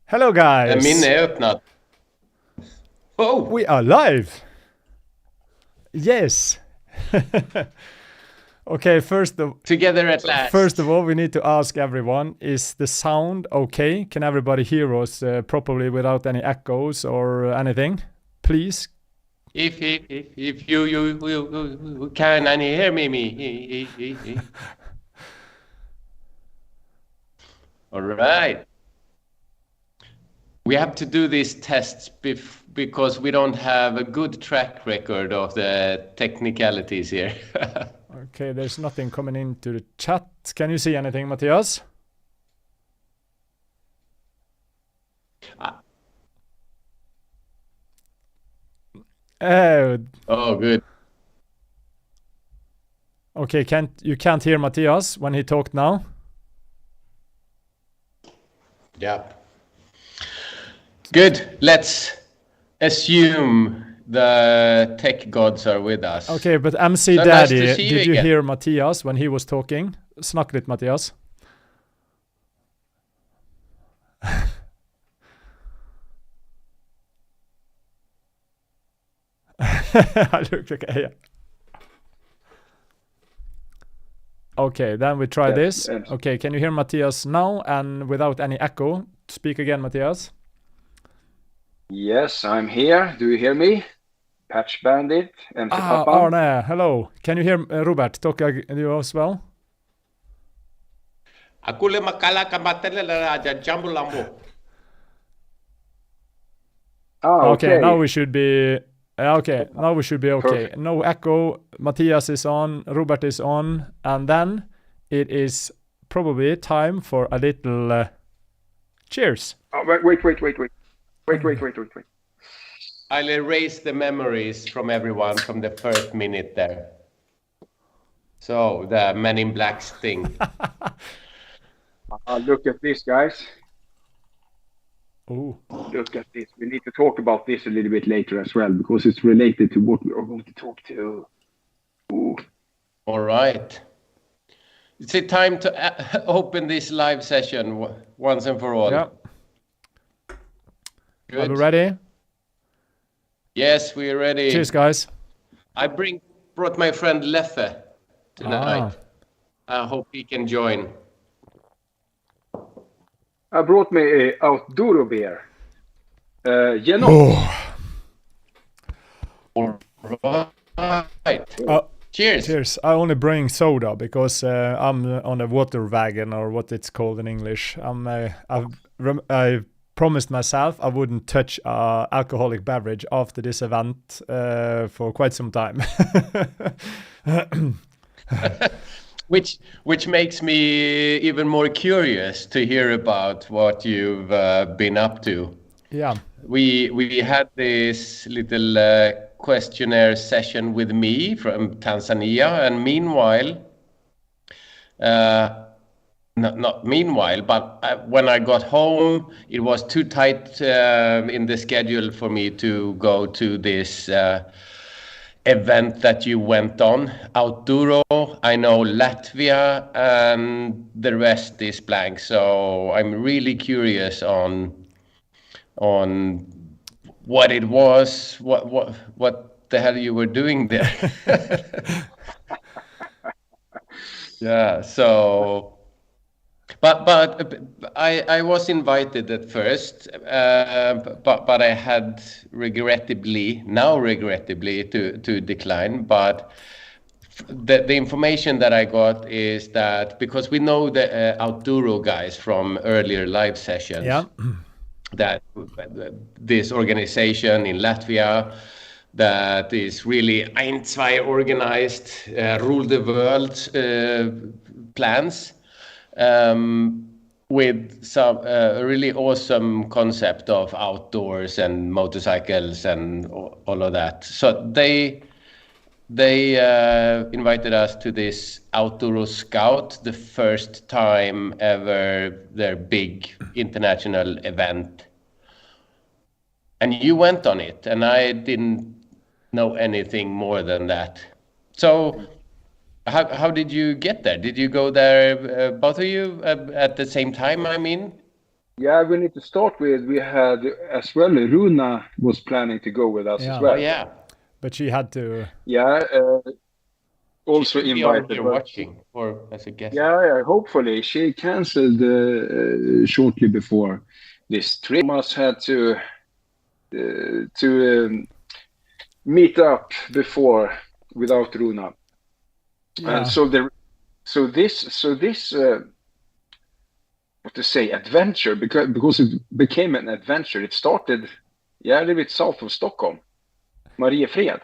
Hello guys! Minne är öppnat. Oh! We are live! Yes! Okay, Together at last. first of all, we need to ask everyone, is the sound okay? Can everybody hear us properly without any echoes or anything? Please? If you can and hear me. All right. We have to do these tests because we don't have a good track record of the technicalities here. Okay, there's nothing coming into the chat. Can you see anything, Matthias? Oh, good. Okay, you can't hear Matthias when he talked now? Yeah. Good. Let's assume the tech gods are with us. Okay, but MC So Daddy, nice to see did you again. hear Matthias when he was talking? Snakk litt, Matthias. Okay, then we try this. Okay, can you hear Matthias now and without any echo? Speak again, Matthias. Yes, I'm here. Do you hear me? Patch Bandit, MC Papa. Arne, hello. Can you hear Robert talk you as well? Okay, now we should be okay. Now we should be okay. Perfect. No echo. Matthias is on. Robert is on, and then it is probably time for a little cheers. Oh, wait. I'll erase the memories from everyone from the first minute there. So the Men in Blacks thing. Look at this, guys. Ooh. Look at this. We need to talk about this a little bit later as well because it's related to what we are going to talk to. Ooh. All right. Is it time to open this live session once and for all? Yeah. Good. Are we ready? Yes, we're ready. Cheers, guys. I brought my friend Leffe tonight. I hope he can join. I brought me a OUTDURO beer. All right. Cheers. Cheers. I only bring soda because I'm on a water wagon, or what it's called in English. I promised myself I wouldn't touch alcoholic beverage after this event for quite some time. Which makes me even more curious to hear about what you've been up to. Yeah. We had this little questionnaire session with me from Tanzania, and meanwhile, not meanwhile, but when I got home, it was too tight in the schedule for me to go to this event that you went on, OUTDURO. I know Latvia, and the rest is blank. So I'm really curious on what it was, what the hell you were doing there. Yeah. So. But I was invited at first, but I had regrettably to decline. But the information that I got is that because we know the OUTDURO guys from earlier live sessions, yeah, that this organization in Latvia that is really inLatvia organized, rule the world plans. With some really awesome concept of outdoors and motorcycles and all of that. So they invited us to this OUTDURO Scout, the first time ever, their big international event. And you went on it, and I didn't know anything more than that. So how did you get there? Did you go there, both of you, at the same time, I mean? Yeah, we need to start with, we had as well, Runa was planning to go with us Yeah. as Oh well. yeah. But she had to. Yeah, also She should be on invited, here but watching or as a guest. yeah, hopefully. She canceled shortly before this trip. Thomas had to meet up before without Runa. Yeah. This what to say, adventure, because it became an adventure. It started, yeah, a little bit south of Stockholm, Mariefred.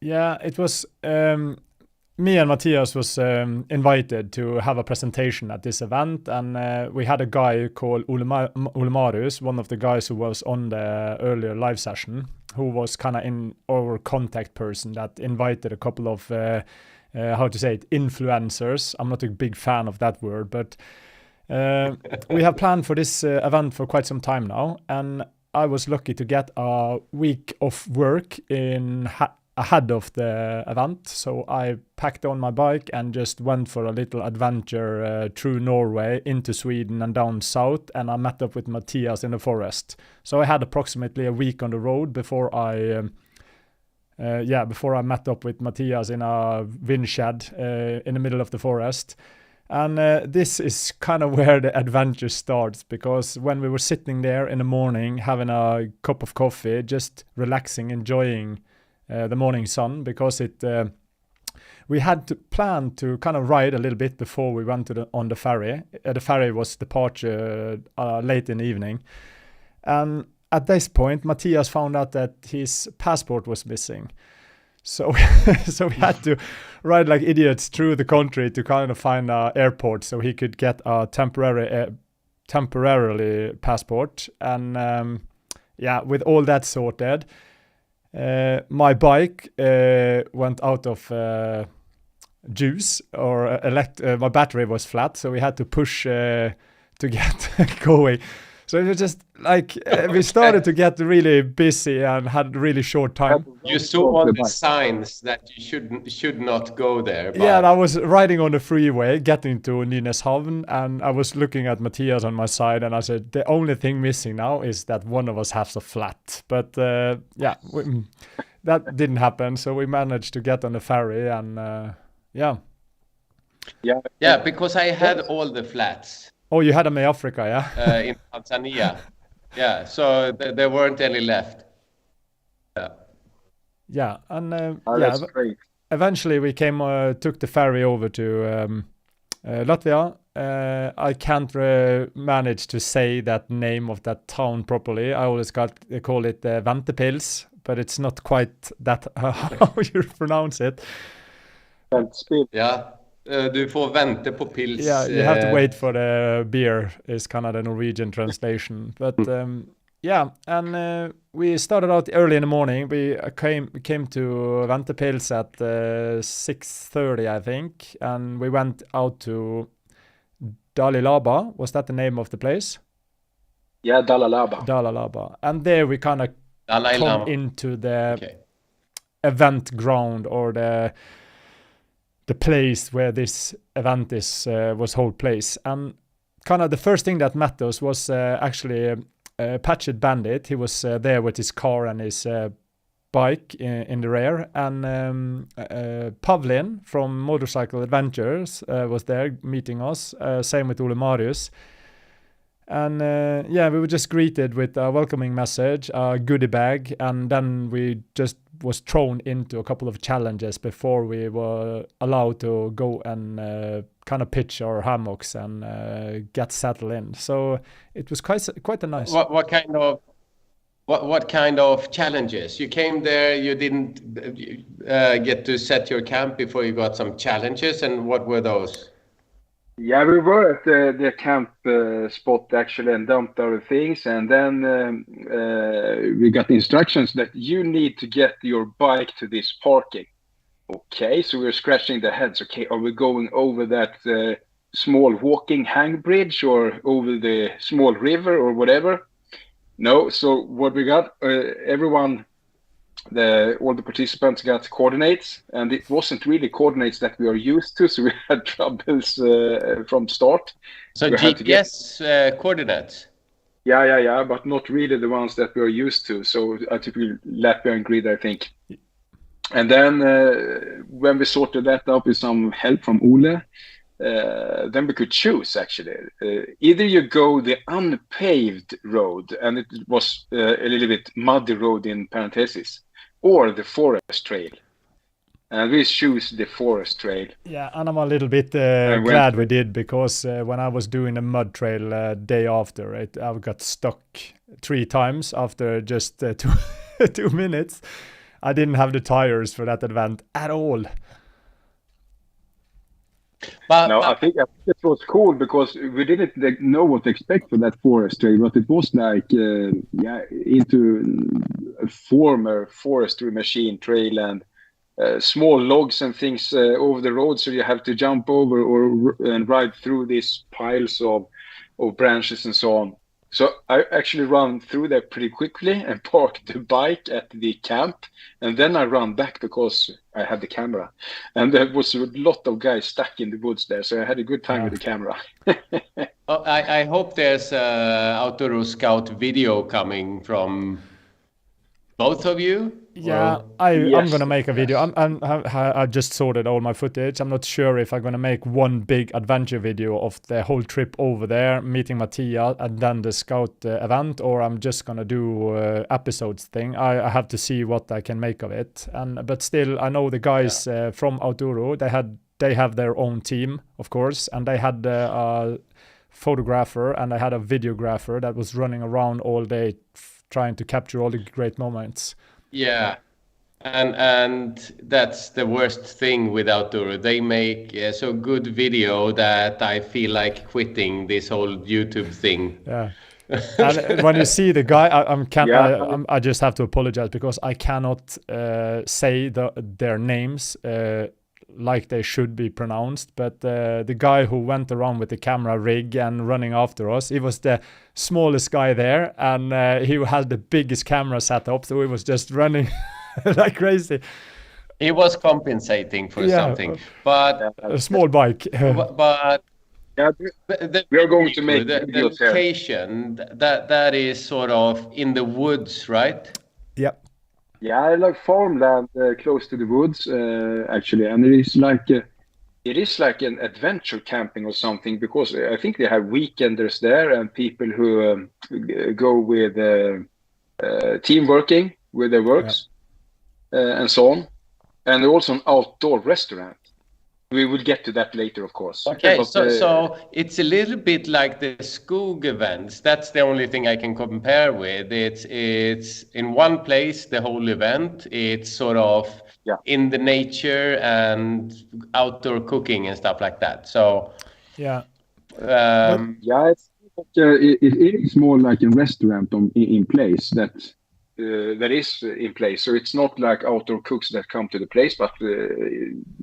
Yeah, it was me and Matthias was invited to have a presentation at this event, and we had a guy called Ole Marius, one of the guys who was on the earlier live session, who was kind of in our contact person that invited a couple of how to say it, influencers. I'm not a big fan of that word, but we have planned for this event for quite some time now, and I was lucky to get a week of work in ahead of the event. So I packed on my bike and just went for a little adventure through Norway into Sweden and down south, and I met up with Matthias in the forest. So I had approximately a week on the road before I met up with Matthias in a windshed in the middle of the forest. And this is kind of where the adventure starts, because when we were sitting there in the morning having a cup of coffee, just relaxing, enjoying the morning sun, because we had to plan to kind of ride a little bit before we went on the ferry. The ferry was departure late in the evening. And at this point, Matthias found out that his passport was missing. So we had to ride like idiots through the country to kind of find an airport so he could get a temporarily passport. And with all that sorted, my bike went out of juice, or my battery was flat, so we had to push to get going. So it was just like we started to get really busy and had really short time. You saw on the signs that you should not go there. But... Yeah, and I was riding on the freeway, getting to Nynäshavn, and I was looking at Matthias on my side, and I said, the only thing missing now is that one of us has a flat. But that didn't happen, so we managed to get on the ferry, and Yeah, because I had all the flats. Oh, you had them in Africa, yeah? In Tanzania. Yeah, so there weren't any left. Yeah, and that's great. Eventually we took the ferry over to Latvia. I can't manage to say that name of that town properly. I always call it Ventepils, but it's not quite that how you pronounce it. Yeah. Du får vänta på pils. Yeah, you have to wait for the beer is kind of the Norwegian translation. But we started out early in the morning. We came to Ventepils at 6:30, I think, and we went out to Dalalaba. Was that the name of the place? Yeah, Dalalaba. Dalalaba. And there we kind of come into the event ground, or the place where this event was whole place. And kind of the first thing that met us was actually Patched Bandit. He was there with his car and his bike in the rear, and Pavlin from Motorcycle Adventures was there meeting us, same with Ole Marius. And we were just greeted with a welcoming message, a goodie bag, and then we just was thrown into a couple of challenges before we were allowed to go and kind of pitch our hammocks and get settled in. So it was quite a nice. What kind of challenges? You came there, you didn't get to set your camp before you got some challenges, and what were those? Yeah, we were at the camp spot actually and dumped our things, and then we got instructions that you need to get your bike to this parking. Okay, so we were scratching the heads. Okay, are we going over that small walking hang bridge or over the small river or whatever? No, so what we got, all the participants got coordinates, and it wasn't really coordinates that we are used to, so we had troubles from start. So GPS coordinates? Yeah, but not really the ones that we're used to. So typically Latvian grid, I think. And then when we sorted that out with some help from Ole, then we could choose actually. Either you go the unpaved road, and it was a little bit muddy road in parentheses, or the forest trail. And we choose the forest trail. Yeah, and I'm a little bit glad we did, because when I was doing the mud trail day after, I got stuck 3 times after just 2 minutes. I didn't have the tires for that event at all. But I think it was cool because we didn't know what to expect for that forest trail, but it was like into a former forestry machine trail, and small logs and things over the road, so you have to jump over and ride through these piles of branches and so on. So I actually ran through there pretty quickly and parked the bike at the camp, and then I ran back because I had the camera, and there was a lot of guys stuck in the woods there, so I had a good time with the camera. I hope there's OUTDURO Scout video coming from both of you. Yeah, I'm gonna make a video. I just sorted all my footage. I'm not sure if I'm gonna make one big adventure video of the whole trip over there, meeting Mattia, and then the scout event, or I'm just gonna do episodes thing. I have to see what I can make of it. But still, I know the guys from OUTDURO. They have their own team, of course, and they had a photographer and I had a videographer that was running around all day trying to capture all the great moments. Yeah, and that's the worst thing with OUTDURO. They make so good video that I feel like quitting this whole YouTube thing. Yeah. And when you see the guy, I just have to apologize because I cannot say their names like they should be pronounced. But the guy who went around with the camera rig and running after us, he was the smallest guy there, and he had the biggest camera set up, so he was just running like crazy. He was compensating for something, but a small bike. but we are going to make the location that is sort of in the woods, right? Yeah. Yeah, I like farmland close to the woods, actually, and it is like an adventure camping or something, because I think they have weekenders there and people who go with team working with their works and so on, and also an outdoor restaurant. We will get to that later, of course. Okay, so it's a little bit like the Skog events. That's the only thing I can compare with. It's in one place, the whole event. It's sort of in the nature and outdoor cooking and stuff like that. So yeah, it is more like a restaurant in place that is in place. So it's not like outdoor cooks that come to the place, but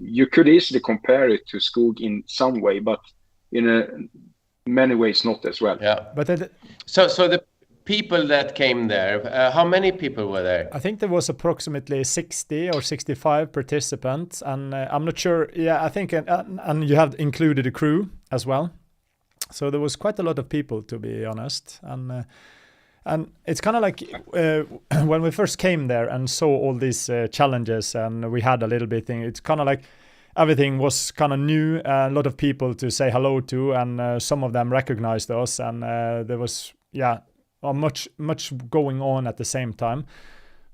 you could easily compare it to Skog in some way, but in many ways not as well. Yeah, but so the people that came there, how many people were there? I think there was approximately 60 or 65 participants, and I'm not sure. Yeah, I think, and you have included a crew as well. So there was quite a lot of people, to be honest, and it's kind of like when we first came there and saw all these challenges, and we had a little bit thing. It's kind of like everything was kind of new, a lot of people to say hello to, and some of them recognized us, and there was much going on at the same time.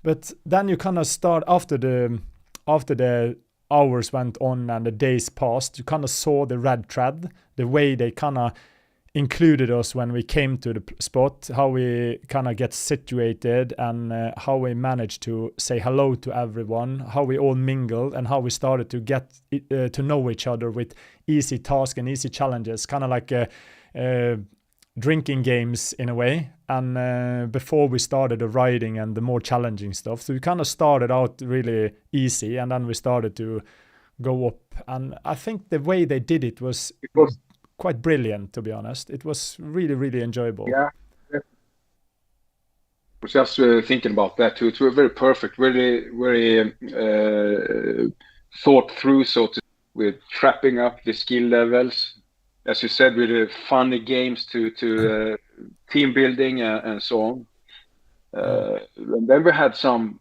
But then you kind of start after the hours went on and the days passed, you kind of saw the red thread, the way they kind of included us when we came to the spot, how we kind of get situated, and how we managed to say hello to everyone, how we all mingled, and how we started to get to know each other with easy tasks and easy challenges, kind of like drinking games in a way. And before we started the riding and the more challenging stuff, so we kind of started out really easy, and then we started to go up. And I think the way they did it was quite brilliant, to be honest. It was really, really enjoyable. Yeah. I was just thinking about that too. It was very perfect, really, very thought through, so to, with trapping up the skill levels, as you said, with funny games to team building and so on. And then we had some.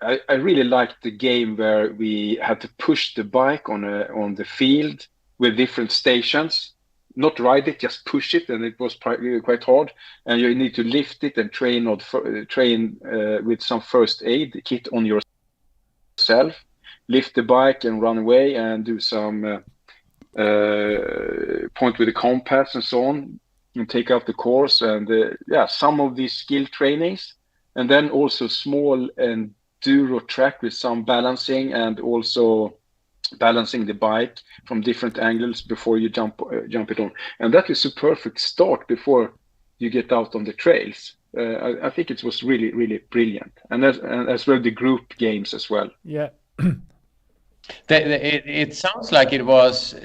I really liked the game where we had to push the bike on the field with different stations, not ride it, just push it, and it was quite hard. And you need to lift it and train with some first aid kit on yourself, lift the bike and run away and do some point with the compass and so on, and take out the course and some of these skill trainings, and then also small enduro track with some balancing and also balancing the bike from different angles before you jump it on, and that is a perfect start before you get out on the trails. I think it was really brilliant, and as well the group games as well. Yeah. It sounds like it was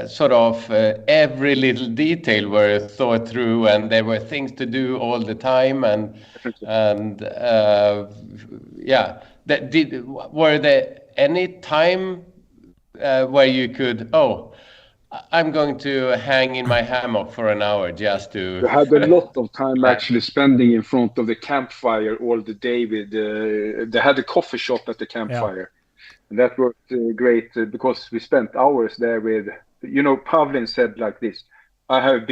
sort of every little detail were thought through, and there were things to do all the time, and were there any time where you could, I'm going to hang in my hammock for an hour just to... We had a lot of time actually spending in front of the campfire all the day with they had a coffee shop at the campfire. And that worked great because we spent hours there with, Pavlin said like this: I have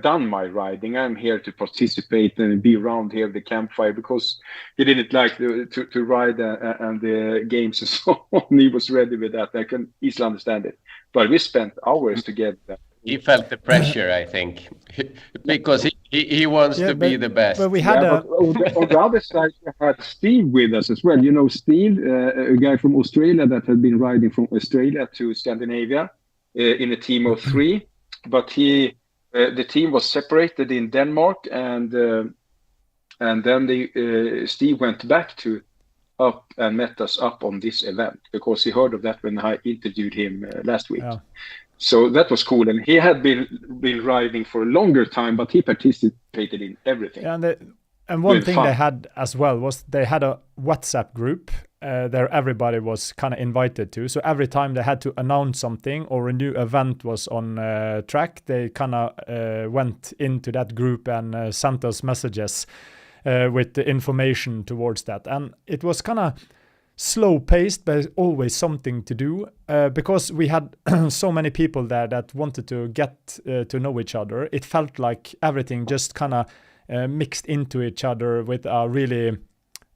done my riding. I'm here to participate and be around here at the campfire, because he didn't like to ride and the games and so on. He was ready with that. I can easily understand it. But we spent hours together. He felt the pressure, I think, because he wants to be the best. But we had on the other side, we had Steve with us as well. Steve, a guy from Australia that had been riding from Australia to Scandinavia in a team of 3. But the team was separated in Denmark, and then Steve went back up and met us up on this event because he heard of that when I interviewed him last week. Yeah. So that was cool, and he had been riding for a longer time, but he participated in everything. Yeah, and one thing they had as well was they had a WhatsApp group that everybody was kind of invited to. So every time they had to announce something or a new event was on track, they kind of went into that group and sent us messages with the information towards that. And it was kind of slow paced, but always something to do because we had so many people there that wanted to get to know each other. It felt like everything just kind of mixed into each other with a really,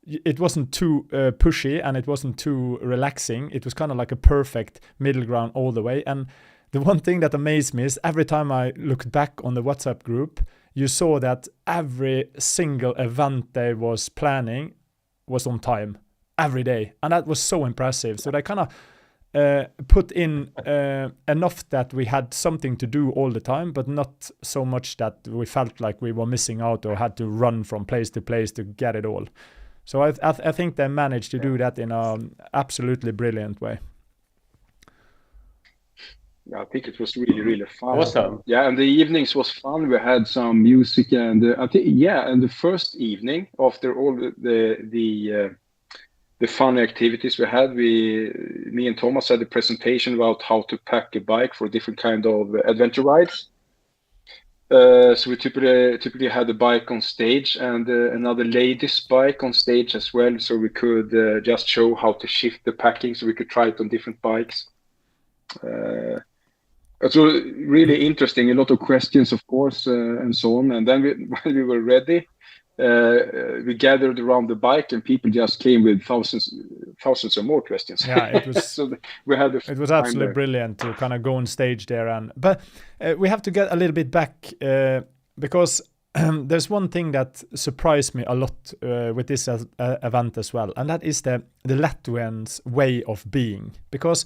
it wasn't too pushy and it wasn't too relaxing. It was kind of like a perfect middle ground all the way. And the one thing that amazed me is every time I looked back on the WhatsApp group, you saw that every single event they was planning was on time every day, and that was so impressive. So they kind of put in enough that we had something to do all the time, but not so much that we felt like we were missing out or had to run from place to place to get it all. So I think they managed to do that in an absolutely brilliant way. I think it was really fun. Awesome. Yeah, and the evenings was fun. We had some music, and I think and the first evening after all the fun activities we had, me and Thomas had a presentation about how to pack a bike for different kind of adventure rides. So we typically had a bike on stage and another lady's bike on stage as well, so we could just show how to shift the packing, so we could try it on different bikes. So really interesting, a lot of questions, of course, and so on. And then when we were ready, we gathered around the bike, and people just came with thousands of more questions. Yeah, it was. So we had. It was absolutely brilliant to kind of go on stage there, but we have to get a little bit back because there's one thing that surprised me a lot with this event as well, and that is the Latvians' way of being, because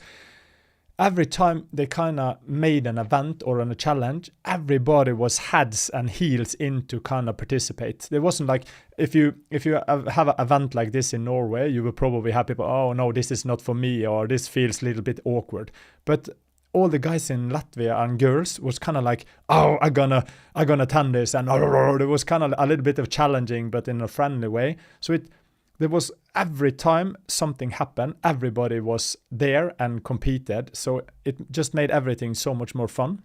every time they kind of made an event or a challenge, everybody was heads and heels in to kind of participate. There wasn't like, if you have an event like this in Norway, you will probably have people, oh no, this is not for me, or this feels a little bit awkward. But all the guys in Latvia and girls was kind of like, oh, I'm gonna attend this, and it was kind of a little bit of challenging, but in a friendly way. So there was every time something happened, everybody was there and competed. So it just made everything so much more fun.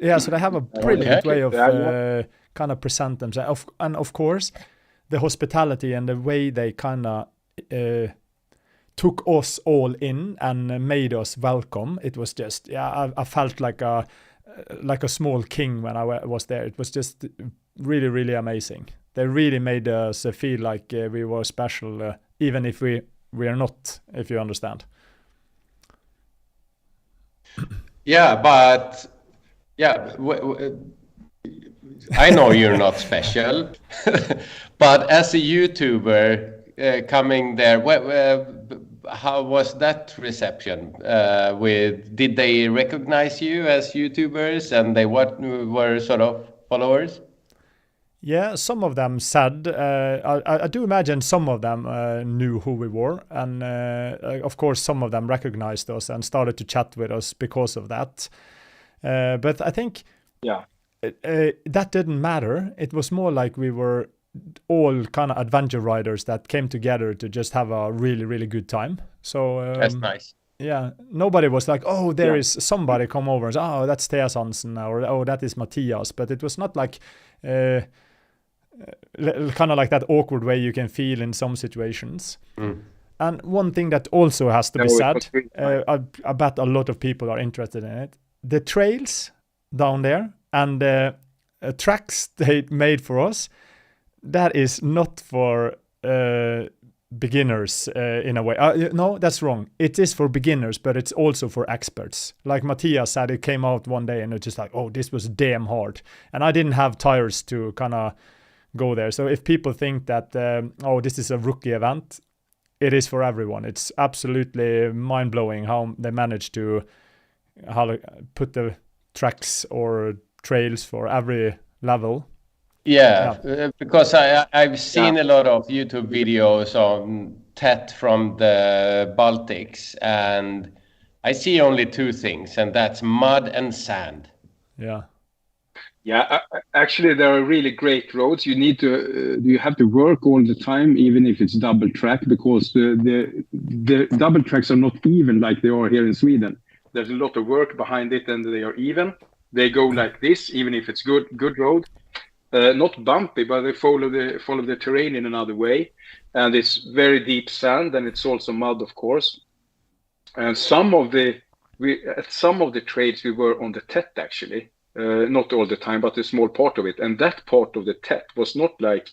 Yeah, so they have a brilliant Okay. way of Yeah. kind of present themselves. And of course, the hospitality and the way they kind of took us all in and made us welcome. It was just, yeah, I felt like a small king when I was there. It was just really, really amazing. They really made us feel like we were special, even if we are not, if you understand. Yeah, but yeah, I know you're not special, but as a YouTuber coming there, how was that reception? Did they recognize you as YouTubers, and they were sort of followers? Yeah, some of them said, I do imagine some of them knew who we were. And of course, some of them recognized us and started to chat with us because of that. But I think that didn't matter. It was more like we were all kind of adventure riders that came together to just have a really, really good time. So That's nice. Yeah, nobody was like, oh, there is somebody come over and say, oh, that's Thea Hansen, or oh, that is Matthias. But it was not like kind of like that awkward way you can feel in some situations. And one thing that also has to be said, I bet a lot of people are interested in it. The trails down there and the tracks they made for us, that is not for beginners in a way. No, that's wrong. It is for beginners, but it's also for experts. Like Matthias said, it came out one day and it's just like, oh, this was damn hard. And I didn't have tires to kind of go there. So if people think that, oh, this is a rookie event, it is for everyone. It's absolutely mind-blowing how they managed to put the tracks or trails for every level. Yeah. Because I've seen a lot of YouTube videos on TET from the Baltics, and I see only two things, and that's mud and sand. Yeah, actually, there are really great roads. You have to work all the time, even if it's double track, because the double tracks are not even like they are here in Sweden. There's a lot of work behind it, and they are even. They go like this, even if it's good road. Not bumpy, but they follow the terrain in another way, and it's very deep sand, and it's also mud, of course. And at some of the trades we were on the TET actually. Not all the time, but a small part of it. And that part of the TET was not like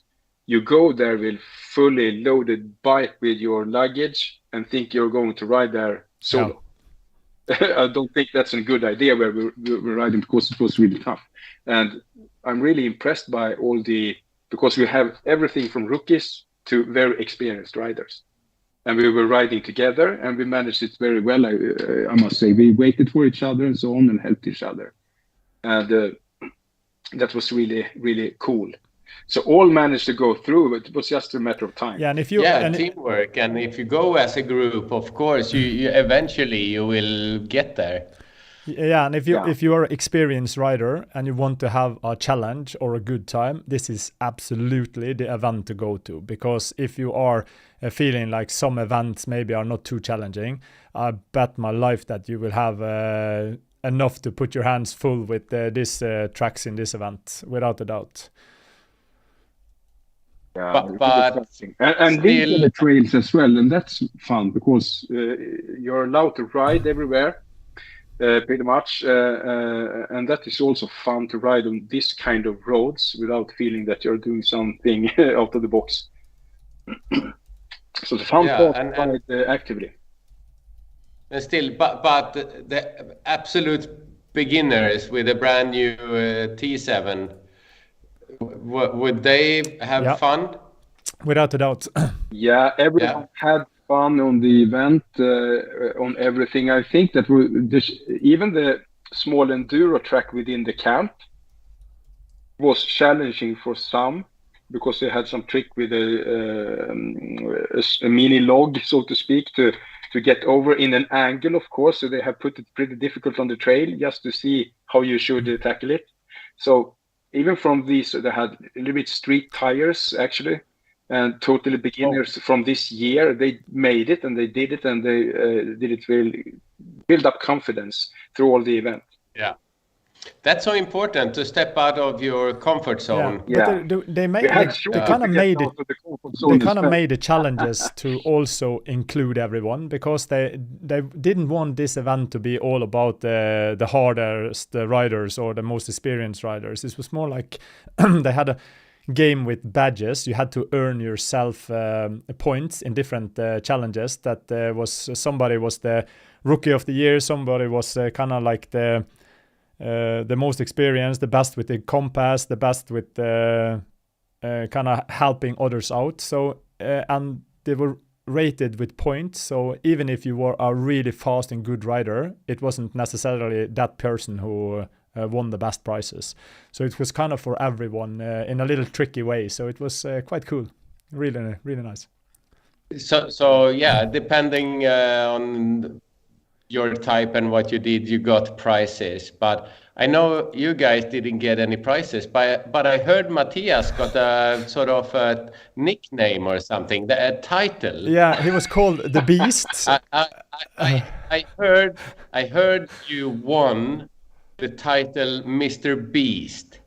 you go there with fully loaded bike with your luggage and think you're going to ride there solo. I don't think that's a good idea where we're riding, because it was really tough. And I'm really impressed by because we have everything from rookies to very experienced riders. And we were riding together and we managed it very well. I must say, we waited for each other and so on and helped each other. And that was really, really cool. So all managed to go through, but it was just a matter of time. Yeah, and teamwork. And if you go as a group, of course, you eventually you will get there. Yeah, and if you are an experienced rider and you want to have a challenge or a good time, this is absolutely the event to go to. Because if you are feeling like some events maybe are not too challenging, I bet my life that you will have enough to put your hands full with this tracks in this event, without a doubt. Yeah, but and these are the trails as well, and that's fun because you're allowed to ride everywhere, pretty much, and that is also fun to ride on this kind of roads without feeling that you're doing something out of the box. So the fun part is ride actively. And still, but the absolute beginners with a brand new T7, would they have fun? Without a doubt. Yeah, everyone had fun on the event, on everything. I think that even the small enduro track within the camp was challenging for some, because they had some trick with a mini log, so to speak, to get over in an angle, of course. So they have put it pretty difficult on the trail just to see how you should tackle it. So even from these, they had a little bit street tires actually, and totally beginners from this year. They made it and they did it, and they did it really build up confidence through all the event. Yeah. That's so important to step out of your comfort zone. Yeah. But they kind of made it. They kind of made the challenges to also include everyone, because they didn't want this event to be all about the hardest riders or the most experienced riders. This was more like they had a game with badges. You had to earn yourself points in different challenges. That was somebody was the rookie of the year, somebody was kind of like the most experienced, the best with the compass, the best with kind of helping others out. So and they were rated with points. So even if you were a really fast and good rider, it wasn't necessarily that person who won the best prizes. So it was kind of for everyone in a little tricky way. So it was quite cool, really, really nice. So yeah, depending on your type and what you did, you got prizes. But I know you guys didn't get any prizes, but I heard Matthias got a sort of a nickname or something, a title. Yeah, he was called the Beast. I heard you won the title Mr. Beast.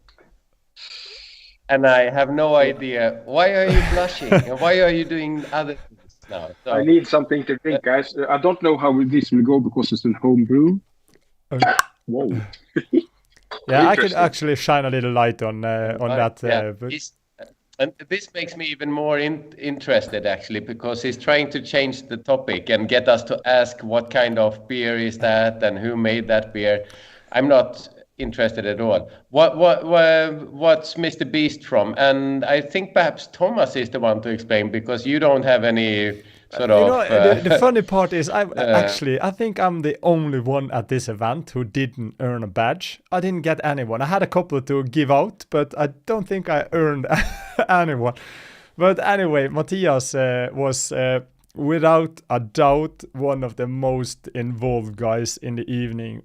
And I have no idea. Why are you blushing? And why are you doing other things now? So, I need something to drink, guys. I don't know how this will go because it's a home brew. Whoa. Yeah, I could actually shine a little light on that. And this makes me even more interested, actually, because he's trying to change the topic and get us to ask what kind of beer is that and who made that beer. I'm not interested at all. What's Mr. Beast from? And I think perhaps Thomas is the one to explain, because you don't have any sort of... the funny part is I think I'm the only one at this event who didn't earn a badge. I didn't get anyone. I had a couple to give out, but I don't think I earned anyone. But anyway, Matthias was without a doubt one of the most involved guys in the evening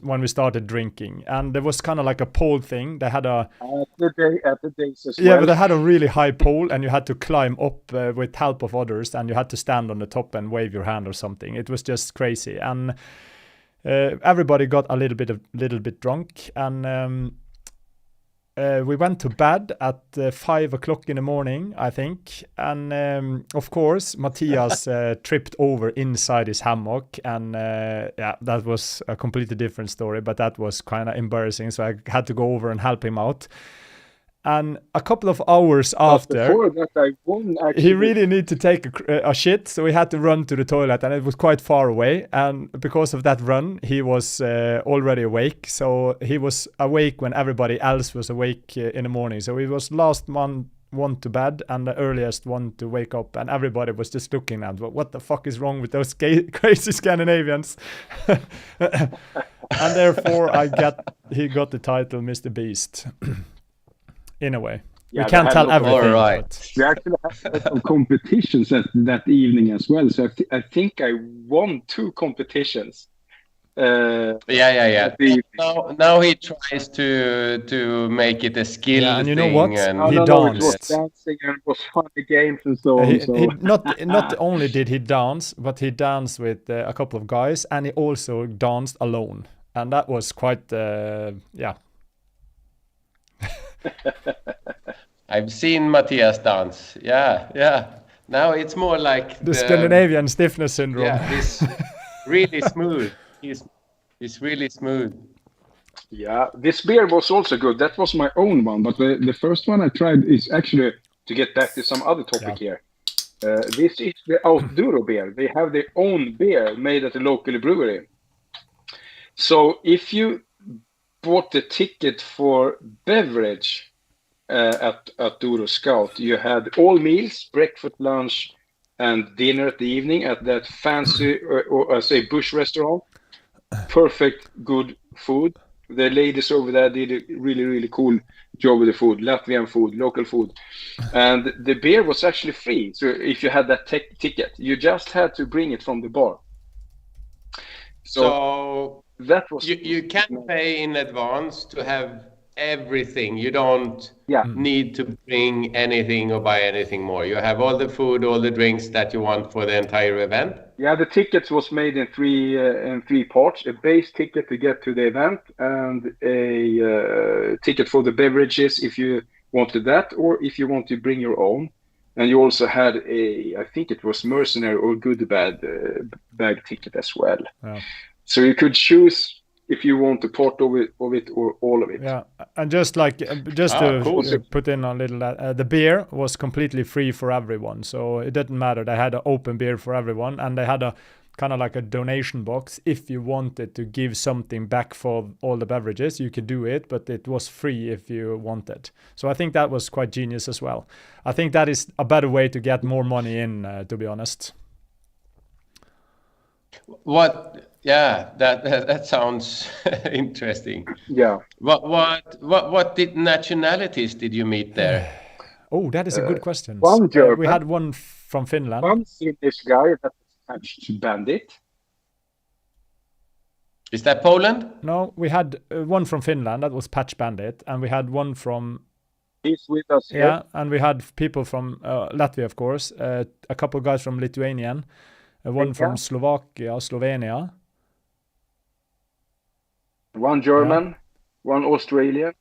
when we started drinking. And there was kind of like a pole thing. They had at the days as well. Yeah, but they had a really high pole, and you had to climb up with help of others, and you had to stand on the top and wave your hand or something. It was just crazy. And everybody got a little bit drunk, and we went to bed at 5 o'clock in the morning, I think. And of course, Matthias tripped over inside his hammock. And that was a completely different story, but that was kind of embarrassing. So I had to go over and help him out. And a couple of hours after, before that, I won, actually. He really needed to take a shit, so he had to run to the toilet, and it was quite far away. And because of that run, he was already awake. So he was awake when everybody else was awake in the morning. So he was last one to bed and the earliest one to wake up. And everybody was just looking at, what the fuck is wrong with those crazy Scandinavians? And therefore, he got the title Mr. Beast. In a way, we can't tell everything. All right. We actually had some competitions that evening as well. So I think I won 2 competitions. Yeah. Now he tries to make it a skill. Yeah, and you thing. Know what? And he danced. It was dancing and it was funny games and so on. He not only did he dance, but he danced with a couple of guys, and he also danced alone, and that was quite I've seen Matthias dance. Yeah. Now it's more like the Scandinavian stiffness syndrome. Yeah, he's really smooth. He's really smooth. Yeah, this beer was also good. That was my own one, but the first one I tried is actually, to get back to some other topic here. This is the OUTDURO beer. They have their own beer made at the local brewery. So if you bought the ticket for beverage at OUTDURO Scout, you had all meals, breakfast, lunch, and dinner at the evening at that fancy, or I say, bush restaurant. Perfect, good food. The ladies over there did a really, really cool job with the food, Latvian food, local food. And the beer was actually free. So if you had that ticket, you just had to bring it from the bar. So that was you can pay in advance to have everything. You don't Yeah. need to bring anything or buy anything more. You have all the food, all the drinks that you want for the entire event. Yeah, the tickets was made in three parts: a base ticket to get to the event, and a ticket for the beverages if you wanted that, or if you want to bring your own. And you also had I think it was mercenary or good bad bag ticket as well. Yeah. So you could choose if you want a part of it or all of it. Yeah, and just to cool. put in a little, the beer was completely free for everyone, so it didn't matter. They had an open beer for everyone, and they had a kind of like a donation box. If you wanted to give something back for all the beverages, you could do it, but it was free if you wanted. So I think that was quite genius as well. I think that is a better way to get more money in, to be honest. Yeah, that sounds interesting. Yeah. What nationalities did you meet there? Oh, that is a good question. One German. We had one from Finland. One Finnish guy that attached bandit. Is that Poland? No, we had one from Finland, that was Patch Bandit, and we had one from... He's with us here. Yeah, and we had people from Latvia, of course, a couple of guys from Lithuanian, one from Slovakia, Slovenia. One German, one Australian.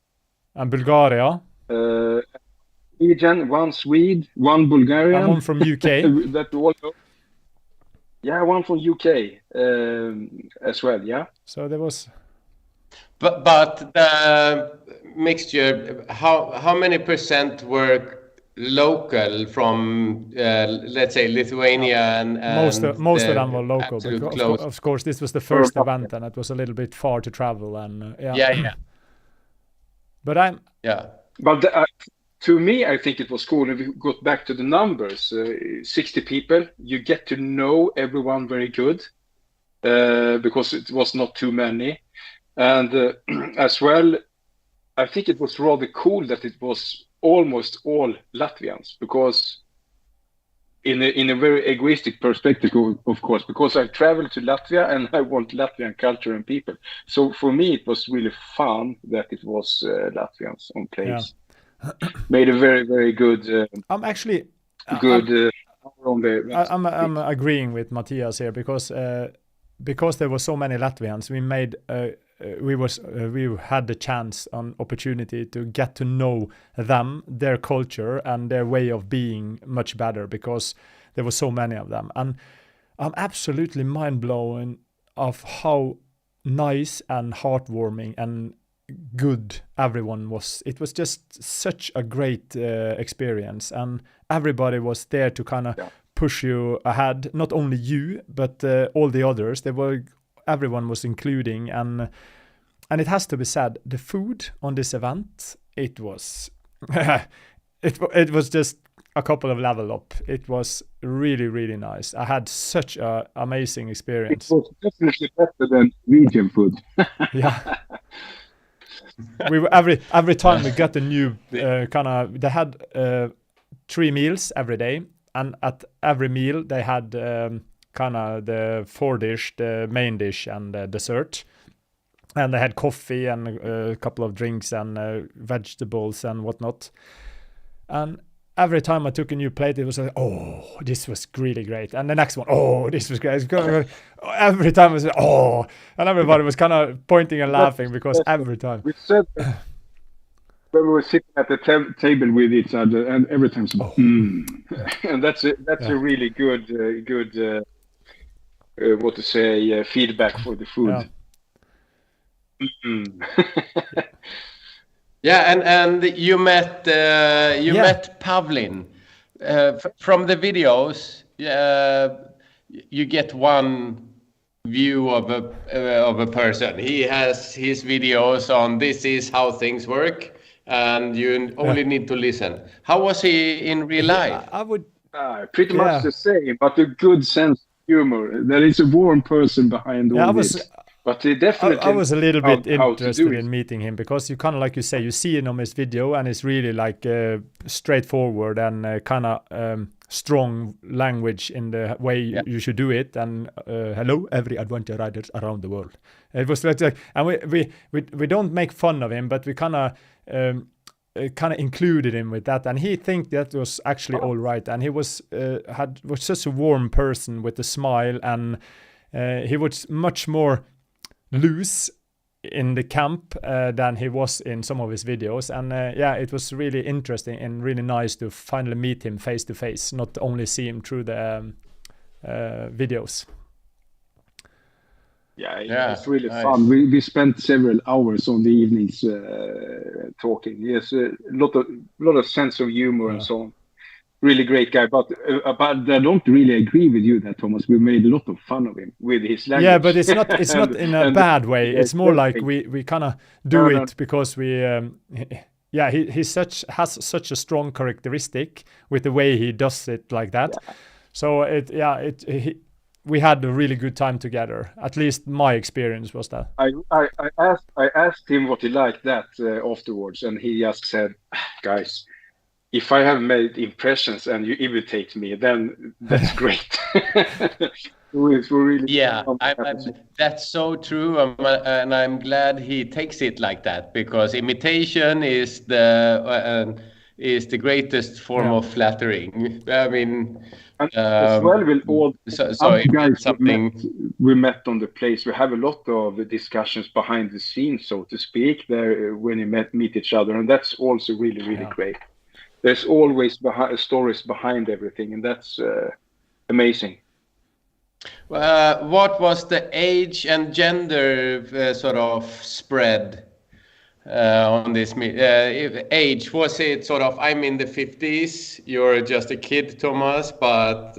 And Bulgaria. Norwegian, one Swede, one Bulgarian. And one from UK. That also. Yeah, one from UK as well, yeah. So there was... But the mixture, how many percent were local from, let's say, Lithuania and most of them were local, because of course this was the first event and it was a little bit far to travel, and yeah. But But to me, I think it was cool. If we got back to the numbers, 60 people, you get to know everyone very good because it was not too many. And as well, I think it was rather cool that it was almost all Latvians, because in a very egoistic perspective, of course, because I traveled to Latvia and I want Latvian culture and people. So for me, it was really fun that it was Latvians on place. Yeah. Made a very, very good. I'm actually good. I'm agreeing with Matthias here, because there were so many Latvians. We made we had the chance and opportunity to get to know them, their culture and their way of being much better, because there were so many of them. And I'm absolutely mind blown of how nice and heartwarming and good everyone was. It was just such a great experience, and everybody was there to kind of push you ahead. Not only you, but all the others. Everyone was including, and it has to be said, the food on this event, it was it was just a couple of level up. It was really, really nice. I had such an amazing experience. It was definitely better than Norwegian food. Yeah. We were every time we got a new they had 3 meals every day, and at every meal they had kind of the 4 dish, the main dish and the dessert, and they had coffee and a couple of drinks and vegetables and whatnot. And every time I took a new plate, it was like, oh, this was really great. And the next one, oh, this was great. Every time it was, oh. And everybody was kind of pointing and laughing, because every time. We said that when we were sitting at the table with each other, and every time, and that's a really good what to say, feedback for the food. Yeah. Yeah, and you met Pavlin from the videos. You get one view of a person. He has his videos on "This is how things work," and you only need to listen. How was he in real life? I would pretty much the same, but a good sense of humor. There is a warm person behind all this. But definitely, I was a little bit interested in meeting him, because you kind of, like you say, you see it on his video and it's really like straightforward and kind of strong language in the way you should do it, and hello every adventure riders around the world. It was like, and we don't make fun of him, but we kind of included him with that, and he think that was actually all right. And he was such a warm person with a smile, and he was much more loose in the camp than he was in some of his videos. And it was really interesting and really nice to finally meet him face to face, not only see him through the videos. It's really fun. We spent several hours on the evenings talking. Yes, a lot of sense of humor and so on. Really great guy, but I don't really agree with you that, Thomas. We made a lot of fun of him with his language. Yeah, but it's not in a bad way. It's more like we kind of do it because we he has such a strong characteristic with the way he does it like that. So we had a really good time together. At least my experience was that. I asked him what he liked that afterwards, and he just said, "Guys, if I have made impressions and you imitate me, then that's great." We're really that's so true, and I'm glad he takes it like that, because imitation is the greatest form of flattering. I mean, as well with all guys we met on the place, we have a lot of discussions behind the scenes, so to speak, there when you meet each other, and that's also really great. There's always stories behind everything, and that's amazing. What was the age and gender sort of spread on this? Age, was it sort of, I'm in the 50s, you're just a kid, Thomas, but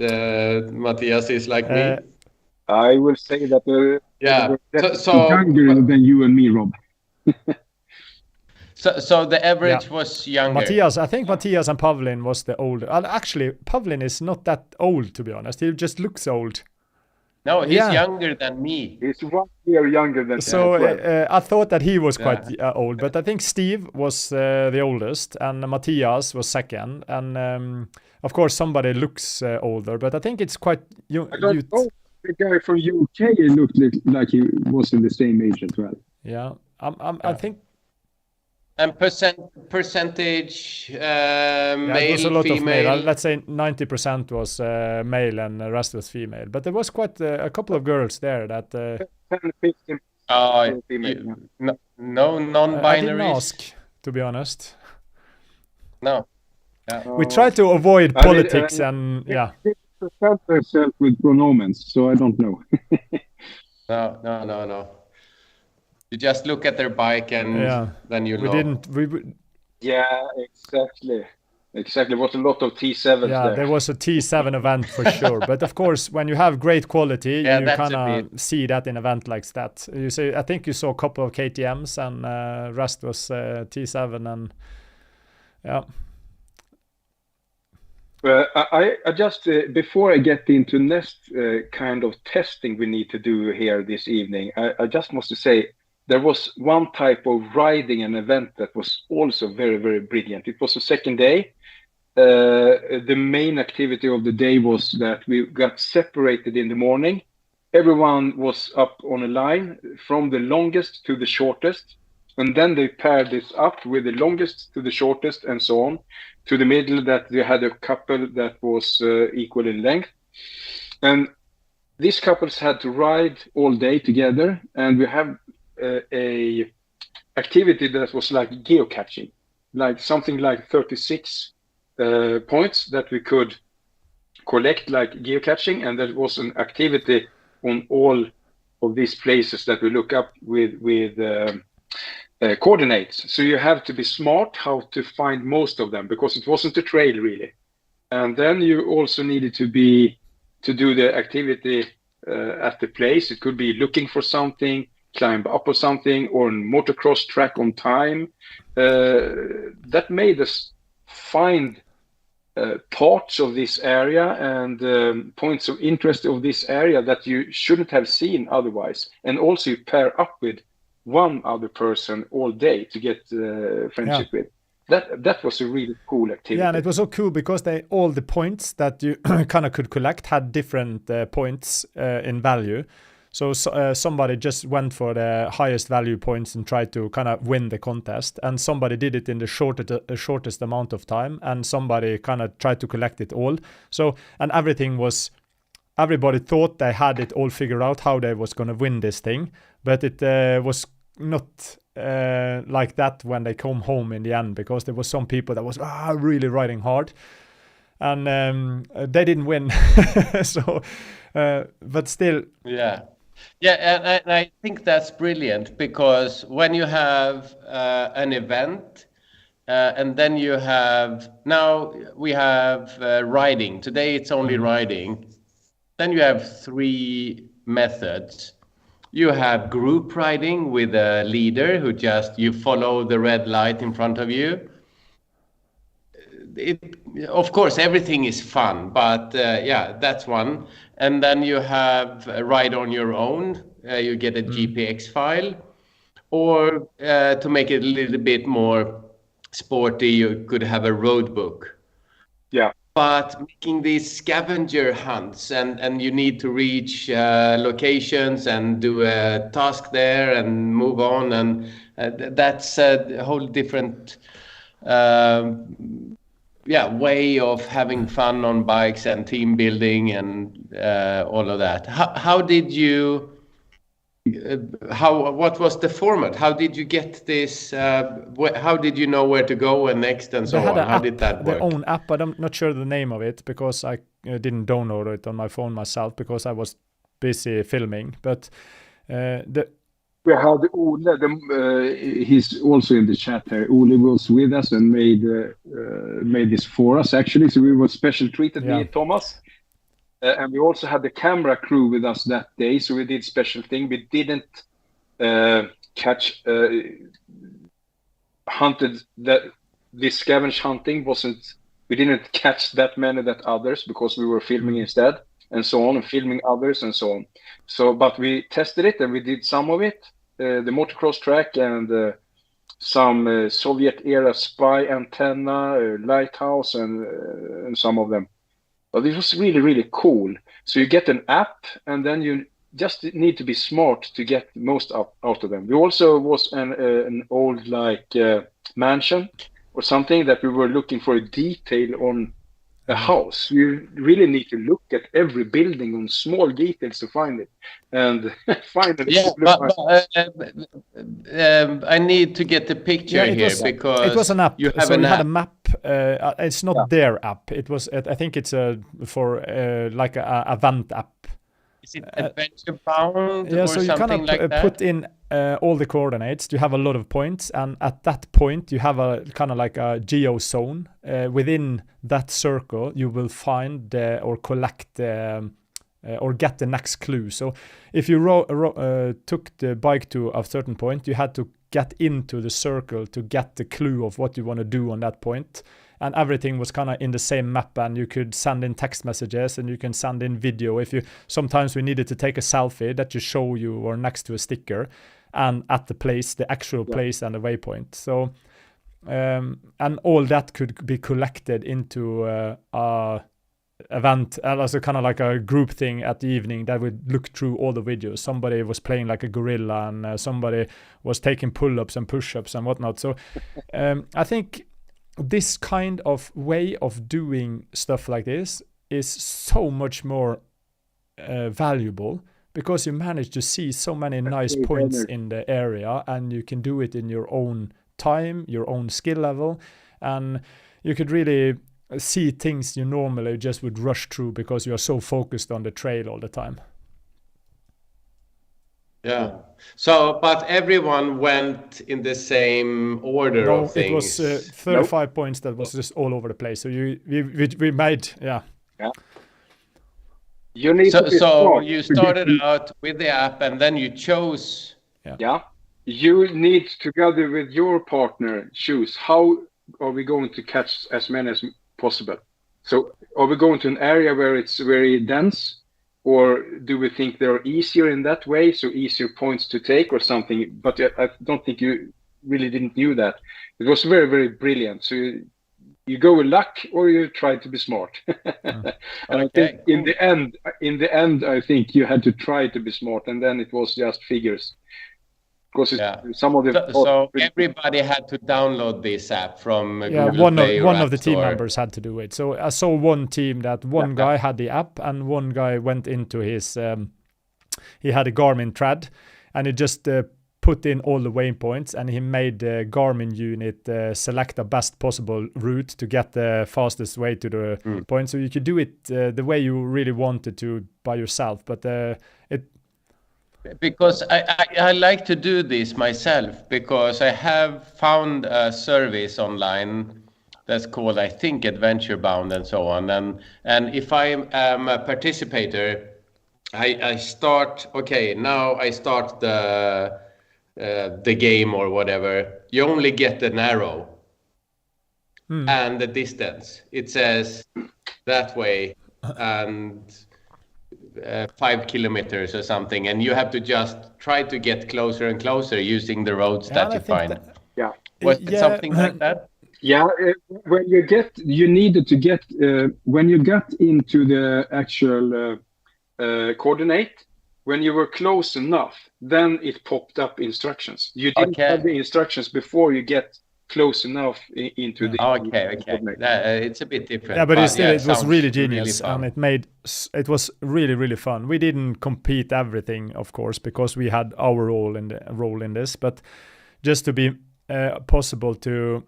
Matthias is like me? I will say that so younger than you and me, Rob. So the average was younger. I think Matthias and Pavlin was the older. Actually, Pavlin is not that old, to be honest. He just looks old. No, he's younger than me. He's 1 year younger than me. So I thought that he was quite old, but I think Steve was the oldest, and Matthias was second, and of course somebody looks older, but I think it's quite young. I don't know. The guy from UK looked like he was in the same age as well. Yeah, I think. And percentage male, it was a lot female. of male. Let's say 90% was male and the rest was female. But there was quite a couple of girls there that. 10-15. No non-binaries. I didn't ask, to be honest. No. We try to avoid politics and present herself with pronouns, so I don't know. No. You just look at their bike and then you know. Yeah, exactly. Exactly. What a lot of T7s there. There was a T7 event for sure. But of course, when you have great quality, you kind of see that in event like that. You see, I think you saw a couple of KTMs and rest was T7 and Well, I just before I get into next kind of testing we need to do here this evening, I just want to say there was one type of riding an event that was also very brilliant. It was the second day. The main activity of the day was that we got separated in the morning. Everyone was up on a line from the longest to the shortest, and then they paired this up with the longest to the shortest and so on to the middle, that they had a couple that was equal in length. And these couples had to ride all day together, and we have a activity that was like geocaching, like something like 36 points that we could collect like geocaching, and there was an activity on all of these places that we look up with coordinates. So you have to be smart how to find most of them, because it wasn't a trail really. And then you also needed to do the activity at the place. It could be looking for something, climb up or something, or a motocross track on time. That made us find parts of this area and points of interest of this area that you shouldn't have seen otherwise. And also you pair up with one other person all day to get friendship with. that was a really cool activity. Yeah, and it was so cool because all the points that you kind of could collect had different points in value. So somebody just went for the highest value points and tried to kind of win the contest, and somebody did it in the shortest amount of time, and somebody kind of tried to collect it all. So, and everybody thought they had it all figured out how they was going to win this thing, but it was not like that when they come home in the end, because there was some people that was really riding hard, and they didn't win. So, but still, and I think that's brilliant, because when you have an event, and then you have, now we have riding. Today it's only riding. Then you have 3 methods. You have group riding with a leader who you follow the red light in front of you. Of course, everything is fun, but that's one. And then you have a ride on your own. You get a GPX file, or to make it a little bit more sporty, you could have a road book. Yeah. But making these scavenger hunts, and you need to reach locations and do a task there and move on, and that's a whole different way of having fun on bikes and team building and all of that. How did you? What was the format? How did you get this? How did you know where to go and next and so on? How did that work? Their own app, but I'm not sure the name of it, because I didn't download it on my phone myself because I was busy filming. But we had Ole, he's also in the chat here. Ole was with us and made this for us, actually. So we were special treated, me and Thomas. And we also had the camera crew with us that day, so we did special thing. We didn't hunted that this scavenge hunting wasn't. We didn't catch that many that others, because we were filming instead, and so on, and filming others and so on. So, but we tested it and we did some of it, the motocross track and some Soviet era spy antenna, lighthouse, and some of them. But it was really, really cool. So you get an app, and then you just need to be smart to get most out of them. We also was an old mansion or something that we were looking for a detail on a house. You really need to look at every building on small details to find it. And finally, I need to get the picture here, because it was an app. You have had a map. It's not their app. It was. I think it's for like a event app. Is it Adventure Bound or so you something like that? Put in all the coordinates. You have a lot of points, and at that point you have a kind of like a geo zone. Within that circle, you will find or collect or get the next clue. So if you took the bike to a certain point, you had to get into the circle to get the clue of what you want to do on that point. And everything was kind of in the same map, and you could send in text messages and you can send in video. Sometimes we needed to take a selfie that you show you were next to a sticker and at the place, the actual place and the waypoint. So, and all that could be collected into a event, also kind of like a group thing at the evening that would look through all the videos. Somebody was playing like a gorilla, and somebody was taking pull-ups and push-ups and whatnot. So I think this kind of way of doing stuff like this is so much more valuable, because you manage to see so many nice points in the area, and you can do it in your own time, your own skill level, and you could really see things you normally just would rush through because you are so focused on the trail all the time. Yeah. So, but everyone went in the same order of things. It was 35 points that was just all over the place. So we made, You need so you started out with the app, and then you chose. Yeah. You need, together with your partner, choose how are we going to catch as many as possible. So are we going to an area where it's very dense? Or do we think they're easier in that way, so easier points to take or something? But I don't think you really didn't knew that. It was very, very brilliant. So you go with luck or you try to be smart. And I think in the end, I think you had to try to be smart, and then it was just figures. Because some of the so everybody had to download this app from Google Play or one App of the team Store. members had to do it. So I saw one team that one guy had the app, and one guy went into his he had a Garmin Trad, and he just put in all the waypoints, and he made the Garmin unit select the best possible route to get the fastest way to the point. So you could do it the way you really wanted to by yourself, but because I like to do this myself, because I have found a service online that's called, I think, Adventure Bound and so on. And if I am a participator, I start, now I start the game or whatever. You only get an arrow and the distance. It says that way and 5 kilometers or something, and you have to just try to get closer and closer using the roads that you find. Was it something like that? Yeah, when you needed to get when you got into the actual coordinate, when you were close enough, then it popped up instructions. You didn't have the instructions before you get close enough into the it's a bit different. Yeah, but it was really genius, and it was really, really fun. We didn't compete everything, of course, because we had our role in this, but just to be possible to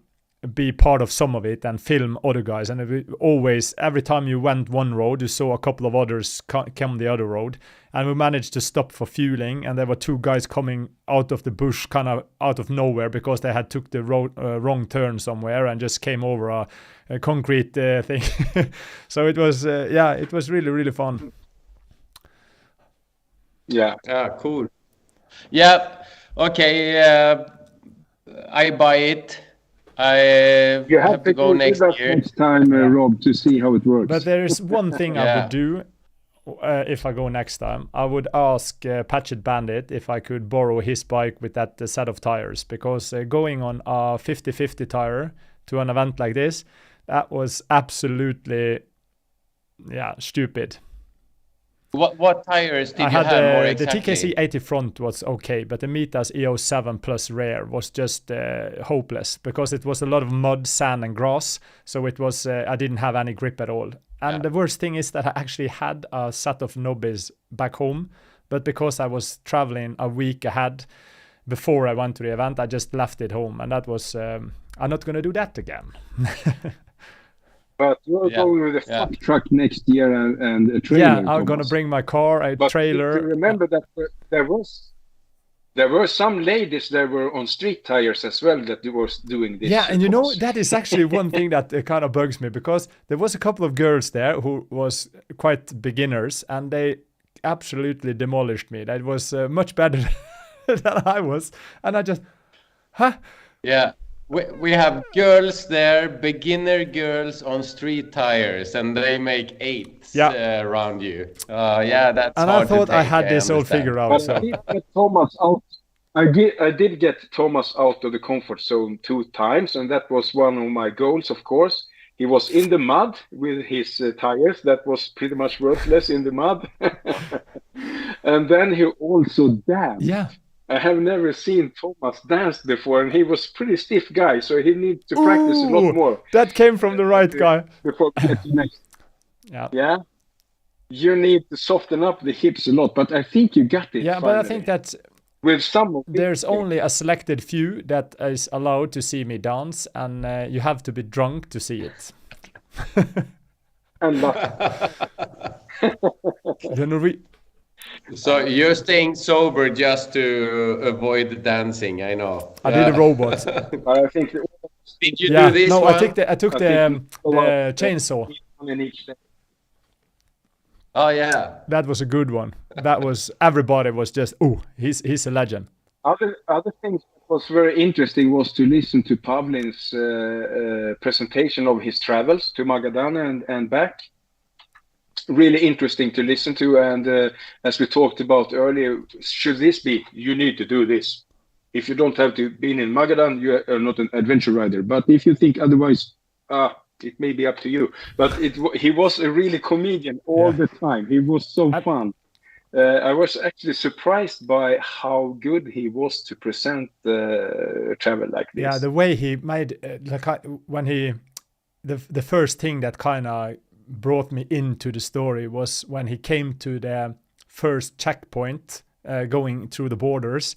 be part of some of it and film other guys. And always, every time you went one road, you saw a couple of others come the other road, and we managed to stop for fueling, and there were 2 guys coming out of the bush kind of out of nowhere because they had took the road wrong turn somewhere and just came over a concrete thing. So it was it was really, really fun. Cool. I buy it. You have to go next year. Next time, Rob, to see how it works. But there is one thing I would do if I go next time. I would ask Patchet Bandit if I could borrow his bike with that set of tires, because going on a 50/50 tire to an event like this, that was absolutely stupid. What tires did you have more exactly? The TKC 80 front was okay, but the Mitas EO7 plus rear was just hopeless, because it was a lot of mud, sand and grass. So it was I didn't have any grip at all. And the worst thing is that I actually had a set of Nobbies back home, but because I was traveling a week ahead before I went to the event, I just left it home. And that was, I'm not going to do that again. But you're going with a fuck truck next year and a trailer. Yeah, I'm going to bring my car, a trailer. But remember that there were some ladies that were on street tires as well that were doing this. Yeah, and you know, that is actually one thing that kind of bugs me, because there was a couple of girls there who was quite beginners, and they absolutely demolished me. That was much better than I was. And I just, Yeah. We have girls there, beginner girls on street tires, and they make 8s around you. That's and hard I thought to take, I had this all figured out. So. I did get Thomas out of the comfort zone 2 times, and that was one of my goals, of course. He was in the mud with his tires. That was pretty much worthless in the mud. And then he also danced. Yeah. I have never seen Thomas dance before, and he was a pretty stiff guy, so he needs to practice a lot more. That came from the right guy. Before we get to next. Yeah. You need to soften up the hips a lot, but I think you got it. Yeah, finally. But I think that with some of there's only a selected few that is allowed to see me dance, and you have to be drunk to see it. And So you're staying sober just to avoid dancing, I know. I did a robot. I think. Did you do this? No, one? I took the chainsaw. Oh yeah, that was a good one. That was, everybody was just, he's a legend. Other things that was very interesting was to listen to Pavlin's presentation of his travels to Magadan and back. Really interesting to listen to, and as we talked about earlier, should this be, you need to do this. if you don't have to be in Magadan, you are not an adventure rider. But if you think otherwise, it may be up to you. But he was a really comedian all the time. He was so fun. I was actually surprised by how good he was to present travel like this. Yeah, the way he made the first thing that kind of brought me into the story was when he came to the first checkpoint going through the borders,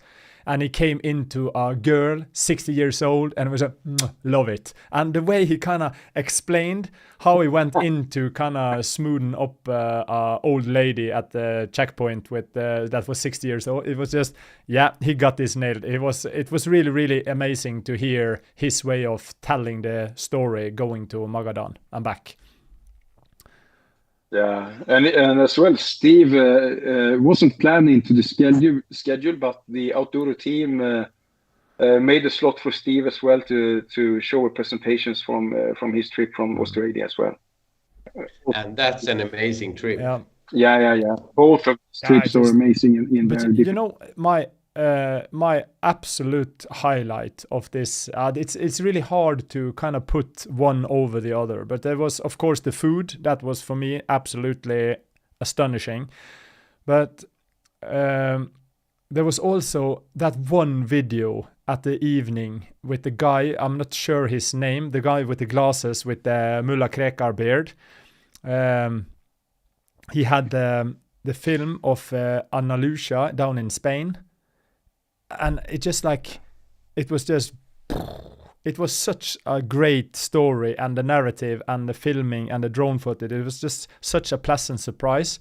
and he came into a girl 60 years old and was like, love it. And the way he kind of explained how he went into kind of smoothing up a old lady at the checkpoint with that was 60 years old, it was just, yeah, he got this nailed. It was really, really amazing to hear his way of telling the story going to Magadan and back. Yeah, and as well, Steve wasn't planning to the schedule, but the OUTDURO team made a slot for Steve as well to show presentations from his trip from Australia as well. And that's an amazing trip. Yeah. Both of these trips are amazing in their different. You know, my absolute highlight of this, it's really hard to kind of put one over the other, but there was, of course, the food that was for me absolutely astonishing. But there was also that one video at the evening with the guy, I'm not sure his name, the guy with the glasses with the Mulla Krekar beard. He had the film of Ana Lucia down in Spain. And it was such a great story, and the narrative and the filming and the drone footage, it was just such a pleasant surprise.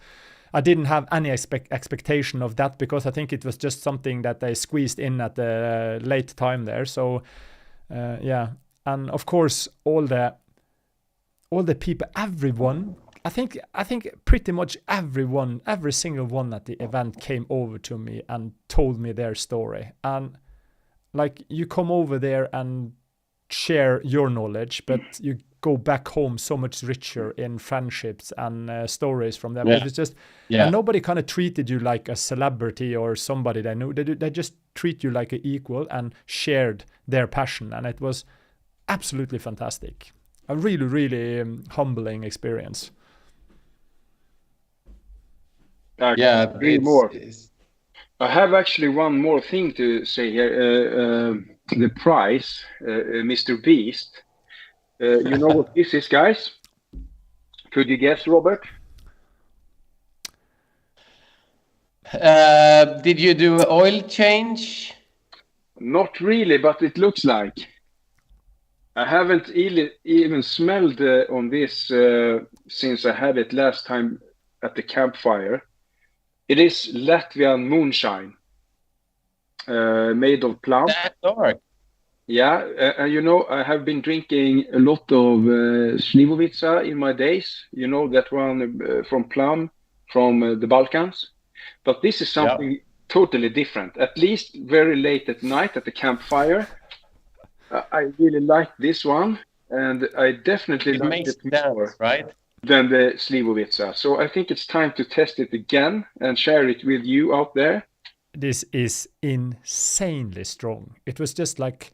I didn't have any expectation of that, because I think it was just something that they squeezed in at the late time there. So yeah, and of course all the people, everyone, I think pretty much every single one at the event came over to me and told me their story. And like, you come over there and share your knowledge, but you go back home so much richer in friendships and stories from them. It was just, and nobody kind of treated you like a celebrity or somebody they knew. They just treat you like an equal and shared their passion. And it was absolutely fantastic. A really, really humbling experience. More. I have actually one more thing to say here. The prize, Mr. Beast. You know what this is, guys? Could you guess, Robert? Did you do oil change? Not really, but it looks like. I haven't even smelled on this since I had it last time at the campfire. It is Latvian moonshine, made of plum. That dark. Yeah, and you know, I have been drinking a lot of Slivovica in my days. You know, that one from plum from the Balkans. But this is something totally different. At least very late at night at the campfire. I really like this one, and I definitely like it more, right? Than the Slivovica. So I think it's time to test it again and share it with you out there. This is insanely strong. It was just like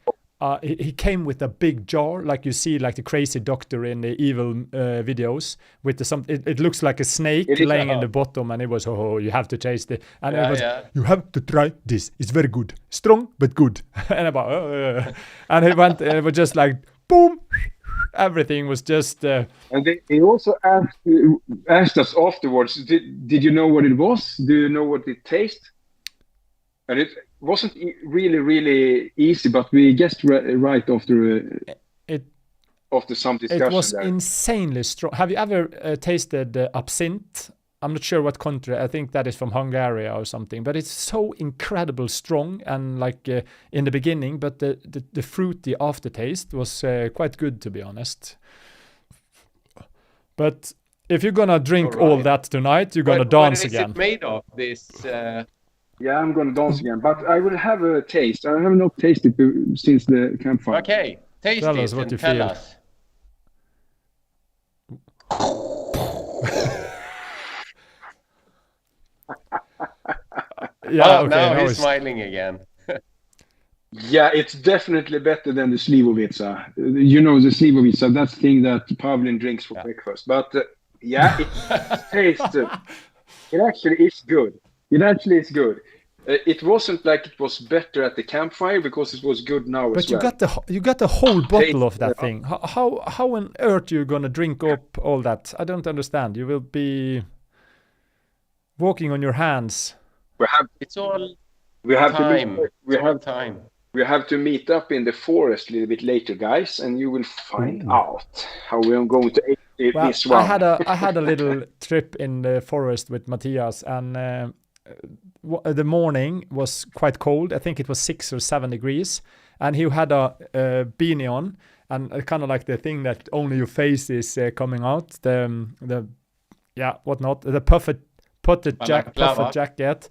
he came with a big jar, like you see, like the crazy doctor in the evil videos. With it looks like a snake laying in the bottom, and it was, you have to taste it, and it was, you have to try this. It's very good, strong but good. And about, and he went, and it was just like boom. Everything was just. And he also asked us afterwards. Did you know what it was? Do you know what it tastes? And it wasn't really, really easy, but we guessed right after some discussion. It was insanely strong. Have you ever tasted absinthe? I'm not sure what country. I think that is from Hungary or something. But it's so incredible strong and like in the beginning. But the fruity aftertaste was quite good, to be honest. But if you're gonna drink all that tonight, you're gonna dance again. What is it made of? This. Yeah, I'm gonna dance again. But I will have a taste. I have not tasted since the campfire. Okay, taste tell it us what and you tell feel. us. Yeah, okay, now he's smiling again. Yeah, it's definitely better than the Slivovica. You know the Slivovica, that's the thing that Pavlin drinks for breakfast. But yeah, it tastes. It actually is good. It actually is good. It wasn't like it was better at the campfire because it was good now as But you well. got the whole bottle Taste, of that thing. How on earth you gonna drink up all that? I don't understand. You will be walking on your hands. we have It's all we have to meet, time. we It's all have time. we have to meet up in the forest a little bit later, guys, and you will find Ooh. out how we are going to eat Well, this one. I had a little trip in the forest with Matthias, and the morning was quite cold. I think it was 6 or 7 degrees, and he had a beanie on, and kind of like the thing that only your face is coming out. The whatnot, the puffer jacket,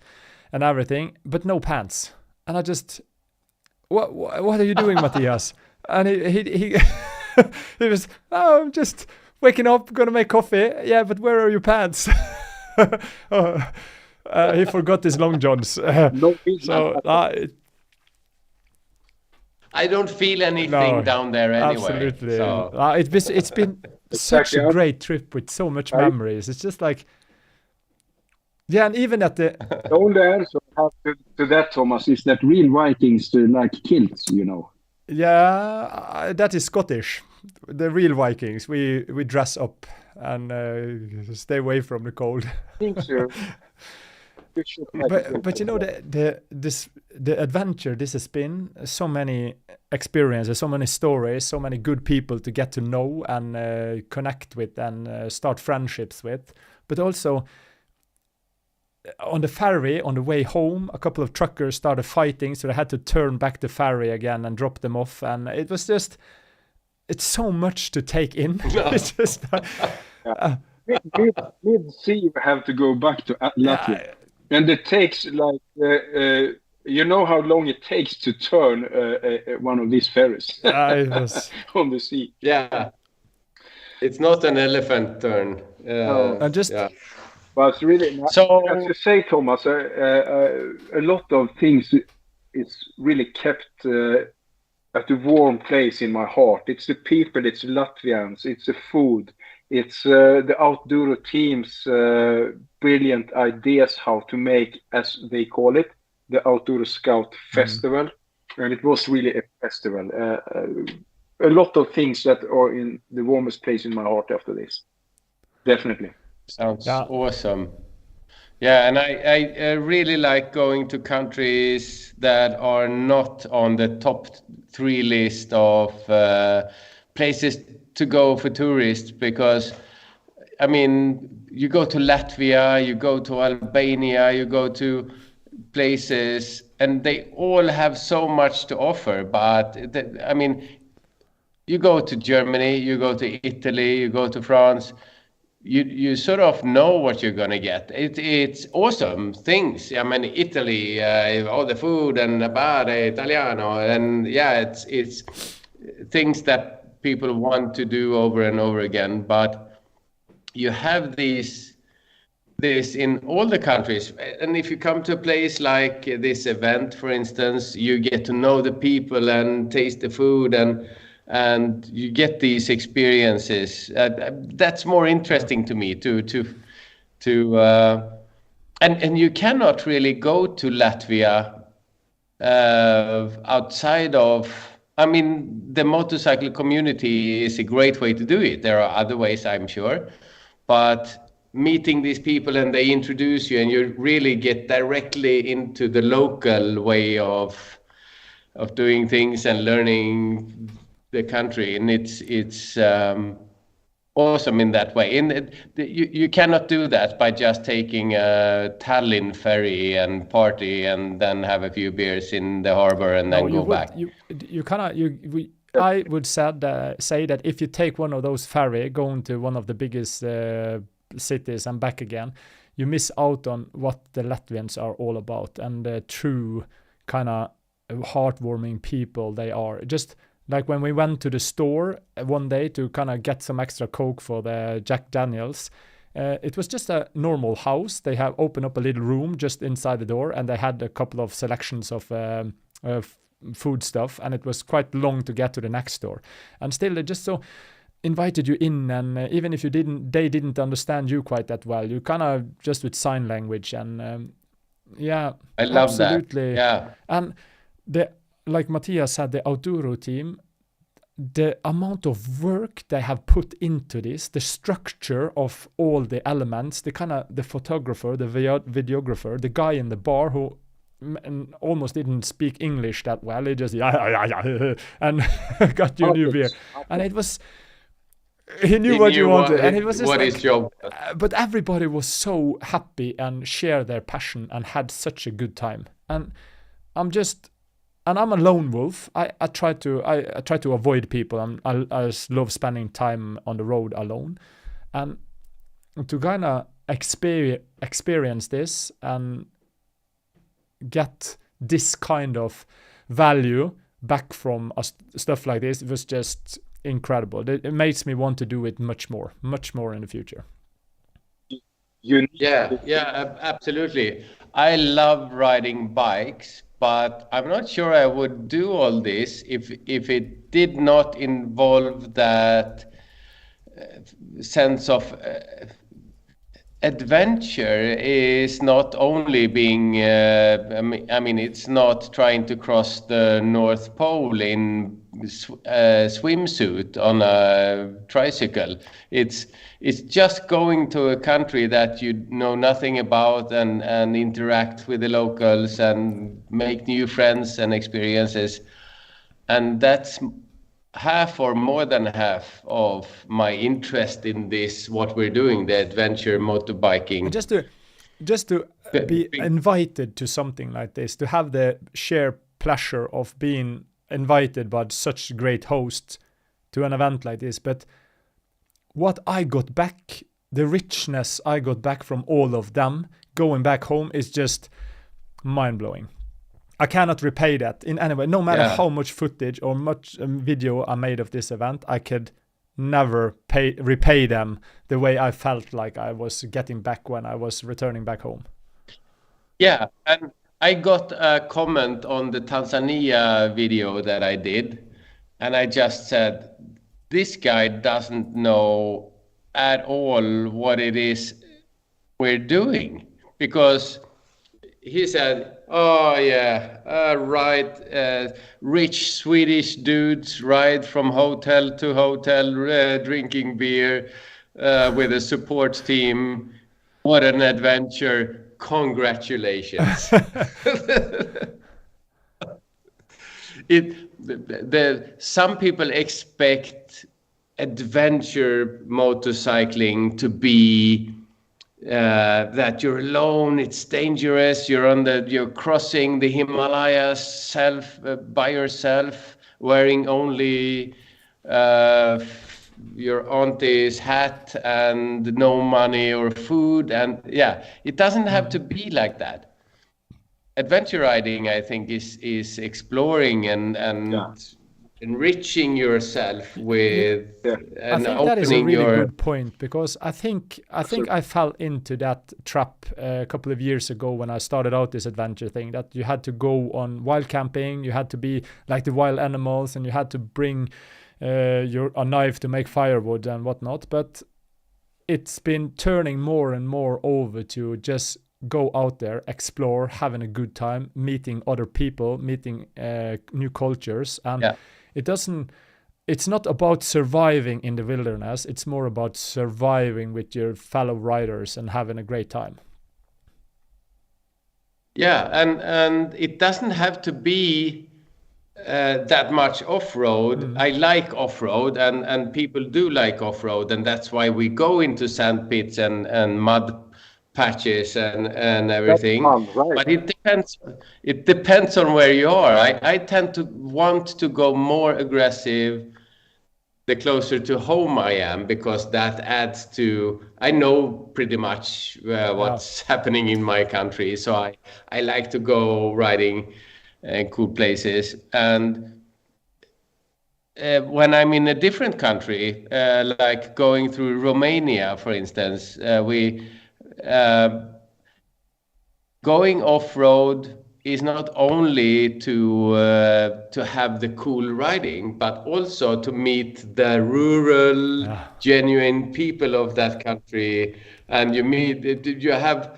and everything, but no pants. And I just, what are you doing, Matthias? And he he was, oh, I'm just waking up, gonna make coffee. Yeah, but where are your pants? He forgot his long johns. No, So I don't feel anything down there anyway. absolutely. So It's been such a great trip with so much memories. It's just like, yeah, and even at the the only answer I have to that, Thomas, is that real Vikings like kilts, you know. yeah, that is Scottish. The real Vikings, we dress up and stay away from the cold. I think so. But you know, the adventure this has been, so many experiences, so many stories, so many good people to get to know and connect with and start friendships with. But also on the ferry on the way home, a couple of truckers started fighting, so they had to turn back the ferry again and drop them off. And it was just, it's so much to take in. It's just mid-sea, you have to go back to Latvia. And it takes like, you know how long it takes to turn one of these ferries on the sea. yeah, it's not an elephant turn. But really, so as you say, Thomas, a lot of things is really kept at a warm place in my heart. It's the people, it's Latvians, it's the food, it's the OUTDURO team's brilliant ideas how to make, as they call it, the OUTDURO Scout Festival. And it was really a festival. A lot of things that are in the warmest place in my heart after this. Definitely. Sounds awesome. Yeah, and I really like going to countries that are not on the top 3 list of places to go for tourists, because, I mean, you go to Latvia, you go to Albania, you go to places, and they all have so much to offer. But, I mean, you go to Germany, you go to Italy, you go to France, you sort of know what you're gonna get. It's awesome things. I mean, Italy, all the food and bar Italiano, and yeah, it's things that people want to do over and over again. But you have this in all the countries, and if you come to a place like this event, for instance, you get to know the people and taste the food, and you get these experiences. That's more interesting to me. And you cannot really go to Latvia outside of. I mean, the motorcycle community is a great way to do it. There are other ways, I'm sure, but meeting these people and they introduce you, and you really get directly into the local way of doing things and learning the country, and it's awesome in that way. You cannot do that by just taking a Tallinn ferry and party and then have a few beers in the harbor and then go back. I would say that if you take one of those ferry going to one of the biggest cities and back again, you miss out on what the Latvians are all about and the true kind of heartwarming people they are. Just like when we went to the store one day to kind of get some extra Coke for the Jack Daniels, it was just a normal house. They have opened up a little room just inside the door, and they had a couple of selections of food stuff, and it was quite long to get to the next store. And still, they just so invited you in, and even if they didn't understand you quite that well, you kind of just with sign language, and yeah, I love absolutely. that. Yeah. And like Matthias said, the OUTDURO team, the amount of work they have put into this, the structure of all the elements, the photographer, the videographer, the guy in the bar who almost didn't speak English that well, he just and got you a new beer, and it was. He knew what you wanted, and it was just what his job. But everybody was so happy and shared their passion and had such a good time. And I'm a lone wolf. I try to avoid people. I just love spending time on the road alone, and to kind of experience this and get this kind of value back from stuff like this, it was just incredible. It makes me want to do it much more in the future. Yeah, absolutely. I love riding bikes, but I'm not sure I would do all this if it did not involve that sense of adventure. Is not only being it's not trying to cross the North Pole in swimsuit on a tricycle. It's just going to a country that you know nothing about and interact with the locals and make new friends and experiences, and that's half or more than half of my interest in this, what we're doing, the adventure motorbiking. Just to be invited to something like this, to have the sheer pleasure of being invited by such great hosts to an event like this. But what I got back, the richness I got back from all of them going back home, is just mind-blowing. I cannot repay that in any way. No matter how much footage or much video I made of this event, I could never repay them the way I felt like I was getting back when I was returning back home. Yeah, and I got a comment on the Tanzania video that I did, and I just said, this guy doesn't know at all what it is we're doing, because he said, oh yeah, right, rich Swedish dudes ride from hotel to hotel, drinking beer with a support team. What an adventure. Congratulations. Some people expect adventure motorcycling to be that you're alone, it's dangerous, you're crossing the Himalayas by yourself, wearing only your auntie's hat and no money or food, and it doesn't have to be like that. Adventure riding, I think, is exploring and enriching yourself with and I think that is a really good point, because I think I fell into that trap a couple of years ago when I started out this adventure thing, that you had to go on wild camping, you had to be like the wild animals, and you had to bring a knife to make firewood and whatnot. But it's been turning more and more over to just go out there, explore, having a good time, meeting other people, meeting new cultures, and it's not about surviving in the wilderness, it's more about surviving with your fellow riders and having a great time. Yeah, and it doesn't have to be that much off-road. I like off-road, and people do like off-road, and that's why we go into sand pits and mud patches and everything. Right. But it depends on where you are. I tend to want to go more aggressive the closer to home I am, because that adds to, I know pretty much what's happening in my country, so I like to go riding in cool places. And when I'm in a different country, like going through Romania, for instance, going off-road is not only to have the cool riding, but also to meet the rural, genuine people of that country, and you have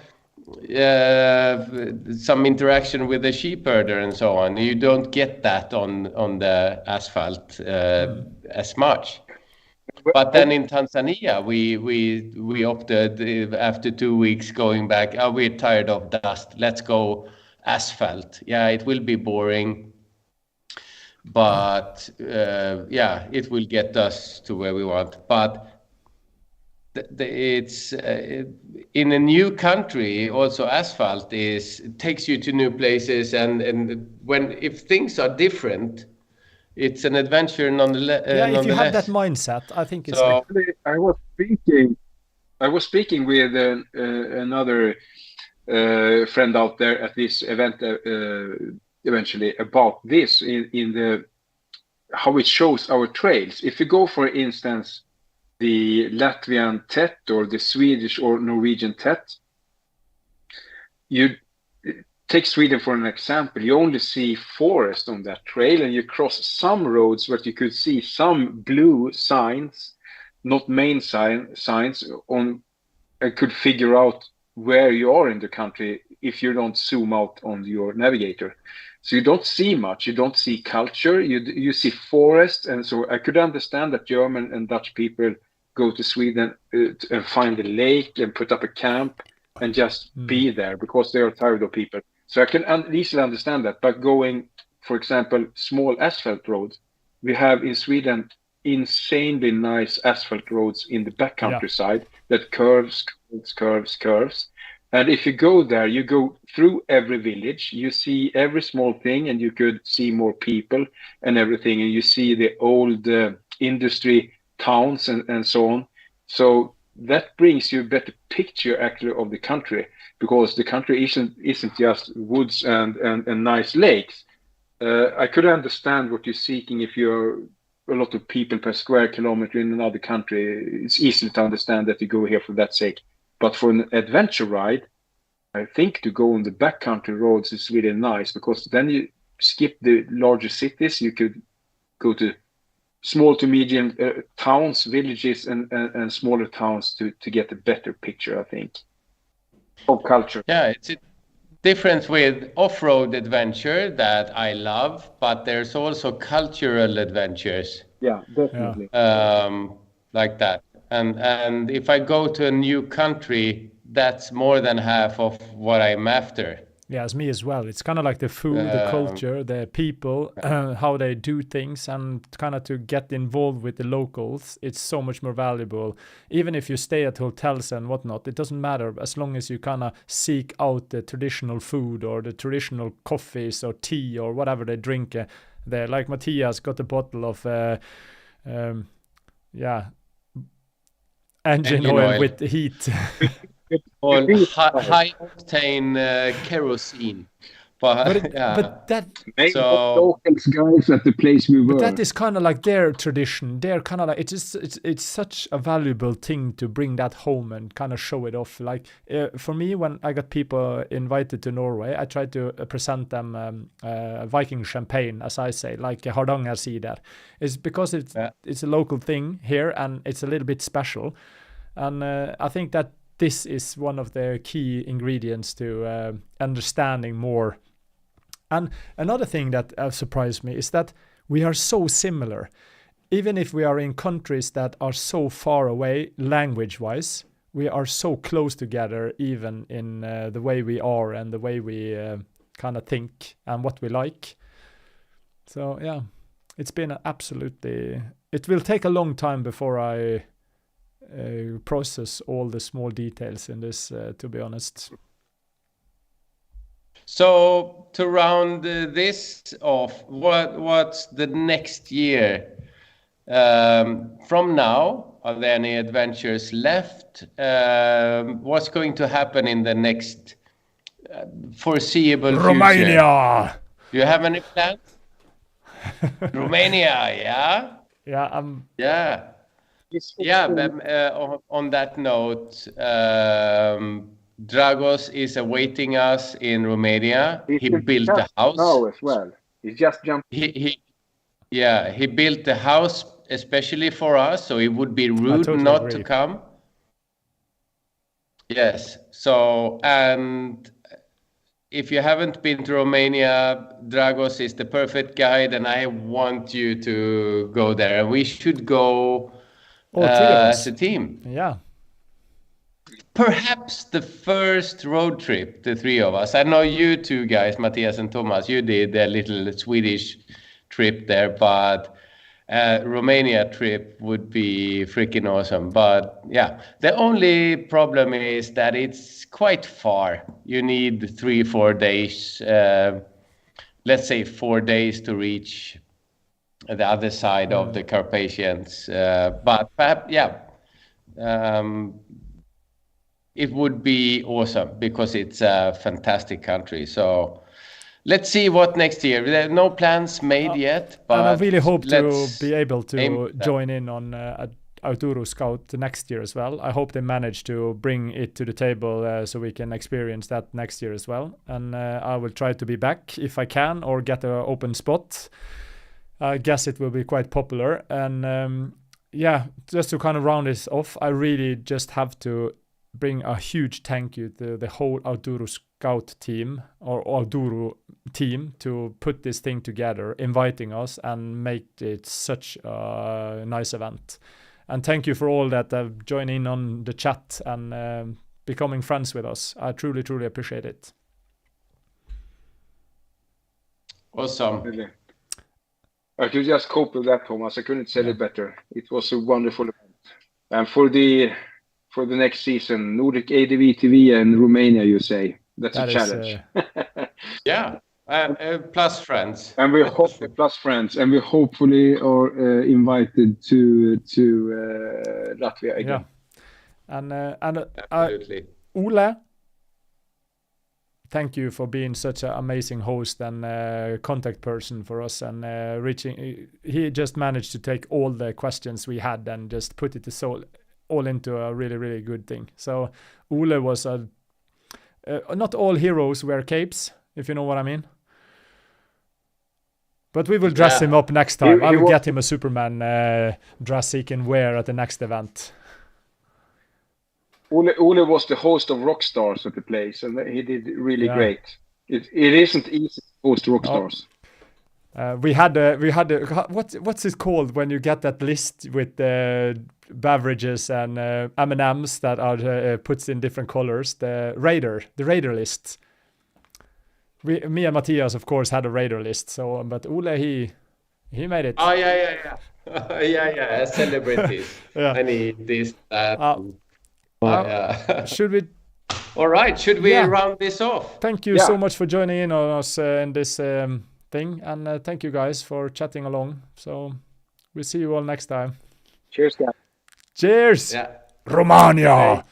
some interaction with the sheep herder and so on. You don't get that on the asphalt as much. But then in Tanzania, we opted after 2 weeks going back. Oh, we're tired of dust. Let's go asphalt. Yeah, it will be boring, but yeah, it will get us to where we want. But it's in a new country. Also, asphalt takes you to new places, and if things are different, it's an adventure nonetheless. If you have that mindset, I think it's So, I was speaking with another friend out there at this event eventually about this in the how it shows our trails. If you go, for instance, the Latvian Tet or the Swedish or Norwegian Tet, you take Sweden for an example. You only see forest on that trail, and you cross some roads where you could see some blue signs, not main signs on, and could figure out where you are in the country if you don't zoom out on your navigator. So you don't see much. You don't see culture. You see forest, and so I could understand that German and Dutch people go to Sweden and find a lake and put up a camp and just be there because they are tired of people. So I can easily understand that. But going, for example, small asphalt roads, we have in Sweden insanely nice asphalt roads in the backcountry side that curves. And if you go there, you go through every village, you see every small thing, and you could see more people and everything, and you see the old industry towns and so on. So that brings you a better picture actually of the country, because the country isn't just woods and nice lakes. I could understand what you're seeking if you're a lot of people per square kilometer in another country. It's easy to understand that you go here for that sake. But for an adventure ride, I think to go on the backcountry roads is really nice, because then you skip the larger cities. You could go to small to medium towns, villages, and smaller towns to get a better picture, I think, of culture. Yeah, it's a difference with off-road adventure that I love, but there's also cultural adventures. Yeah, definitely. Like that. And if I go to a new country, that's more than half of what I'm after. Yeah, it's me as well. It's kind of like the food, the culture, the people, how they do things, and kind of to get involved with the locals. It's so much more valuable. Even if you stay at hotels and whatnot, it doesn't matter as long as you kind of seek out the traditional food or the traditional coffees or tea or whatever they drink there. Like Matthias got a bottle of, engine oil with heat. Or high octane kerosene. But that locals guys at the place we were. But that is kind of like their tradition. They're kind of like it's such a valuable thing to bring that home and kind of show it off. Like for me, when I got people invited to Norway, I tried to present them Viking champagne, as I say, like Hardanger cider. It's because it's a local thing here and it's a little bit special. And I think that this is one of the key ingredients to understanding more. And another thing that surprised me is that we are so similar. Even if we are in countries that are so far away language-wise, we are so close together even in the way we are and the way we kind of think and what we like. So yeah, it's been absolutely... It will take a long time before I process all the small details in this, to be honest. So to round this off, what's the next year? From now, are there any adventures left? What's going to happen in the next foreseeable Romania! future? Do you have any plans? Romania, yeah? Yeah, Yeah. Yeah, on that note, Dragos is awaiting us in Romania. He built the house. now as well. He just jumped. He built the house especially for us, so it would be rude totally not agree. to come. Yes. So, and if you haven't been to Romania, Dragos is the perfect guide, and I want you to go there. And we should go All three of us. as a team. Yeah. Perhaps the first road trip, the three of us. I know you two guys, Matthias and Thomas, you did a little Swedish trip there, but Romania trip would be freaking awesome. But yeah, the only problem is that it's quite far. You need 3-4 days, let's say 4 days to reach the other side of the Carpathians. But perhaps, yeah, it would be awesome because it's a fantastic country. So let's see what next year. There are no plans made yet, but and I really hope to be able to aim join in on OUTDURO Scout next year as well. I hope they manage to bring it to the table so we can experience that next year as well. And I will try to be back if I can or get an open spot. I guess it will be quite popular. And yeah, just to kind of round this off, I really just have to bring a huge thank you to the whole OUTDURO Scout team or OUTDURO team to put this thing together, inviting us and make it such a nice event. And thank you for all that have joined in on the chat and becoming friends with us. I truly, truly appreciate it. Awesome. Really. I could just cope with that, Thomas. I couldn't say it better. It was a wonderful event. And for the next season, Nordic ADV TV and Romania, you say. That's a challenge. Yeah, plus friends. And we hope plus friends, and we hopefully are invited to Latvia again. Yeah, and absolutely. Ole, thank you for being such an amazing host and contact person for us and reaching. He just managed to take all the questions we had and just put it all into a really, really good thing. So Ole was not all heroes wear capes, if you know what I mean. But we will dress him up next time. I will get him a Superman dress he can wear at the next event. Ole was the host of Rockstars at the place, and he did really great. It isn't easy to host Rockstars. We had what's it called when you get that list with beverages and M&Ms that are puts in different colors? The Raider list. Me and Matthias, of course, had a Raider list. So, but Ole, he made it. Oh yeah. Celebrities. I need this. Should we? All right. Should we round this off? Thank you so much for joining in on us in this thing, and thank you guys for chatting along. So we'll see you all next time. Cheers, guys. Cheers. Yeah. Romania.